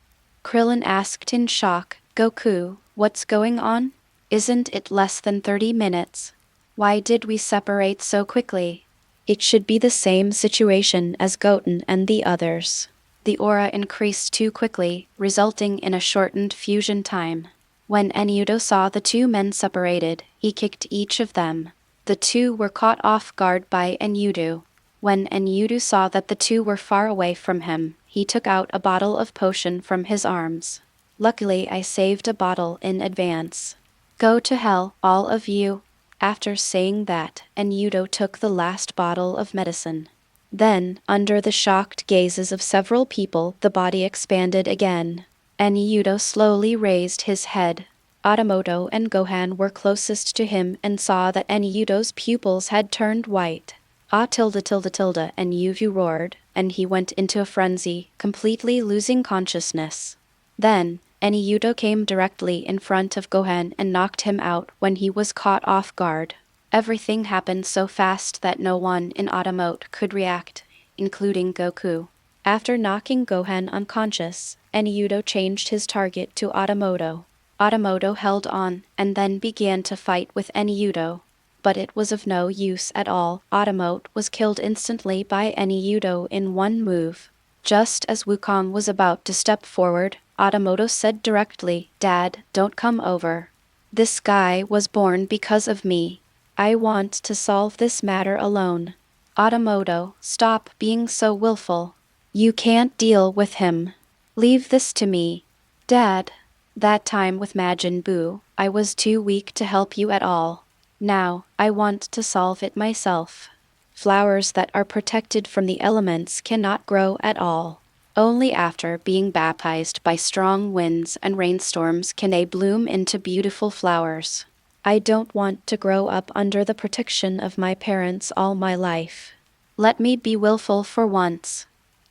Krillin asked in shock, Goku, what's going on? Isn't it less than 30 minutes? Why did we separate so quickly? It should be the same situation as Goten and the others. The aura increased too quickly, resulting in a shortened fusion time. When Anyuto saw the two men separated, he kicked each of them. The two were caught off guard by Anyuto. When Anyuto saw that the two were far away from him, he took out a bottle of potion from his arms. Luckily, I saved a bottle in advance. Go to hell, all of you. After saying that, Anyuto took the last bottle of medicine. Then, under the shocked gazes of several people, the body expanded again. Anyuto slowly raised his head. Otamoto and Gohan were closest to him and saw that Anyuto's pupils had turned white. Anyuto roared, and he went into a frenzy, completely losing consciousness. Then, Anyuto came directly in front of Gohan and knocked him out when he was caught off guard. Everything happened so fast that no one in Otamot could react, including Goku. After knocking Gohan unconscious, Anyuto changed his target to Otamoto. Otamoto held on and then began to fight with Anyuto. But it was of no use at all. Otamot was killed instantly by Anyuto in one move. Just as Wukong was about to step forward, Otamoto said directly, Dad, don't come over. This guy was born because of me. I want to solve this matter alone. Otamoto, stop being so willful. You can't deal with him. Leave this to me. Dad. That time with Majin Buu, I was too weak to help you at all. Now, I want to solve it myself. Flowers that are protected from the elements cannot grow at all. Only after being baptized by strong winds and rainstorms can they bloom into beautiful flowers. I don't want to grow up under the protection of my parents all my life. Let me be willful for once.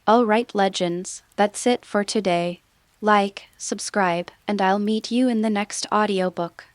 Alright, legends, that's it for today. Like, subscribe, and I'll meet you in the next audiobook.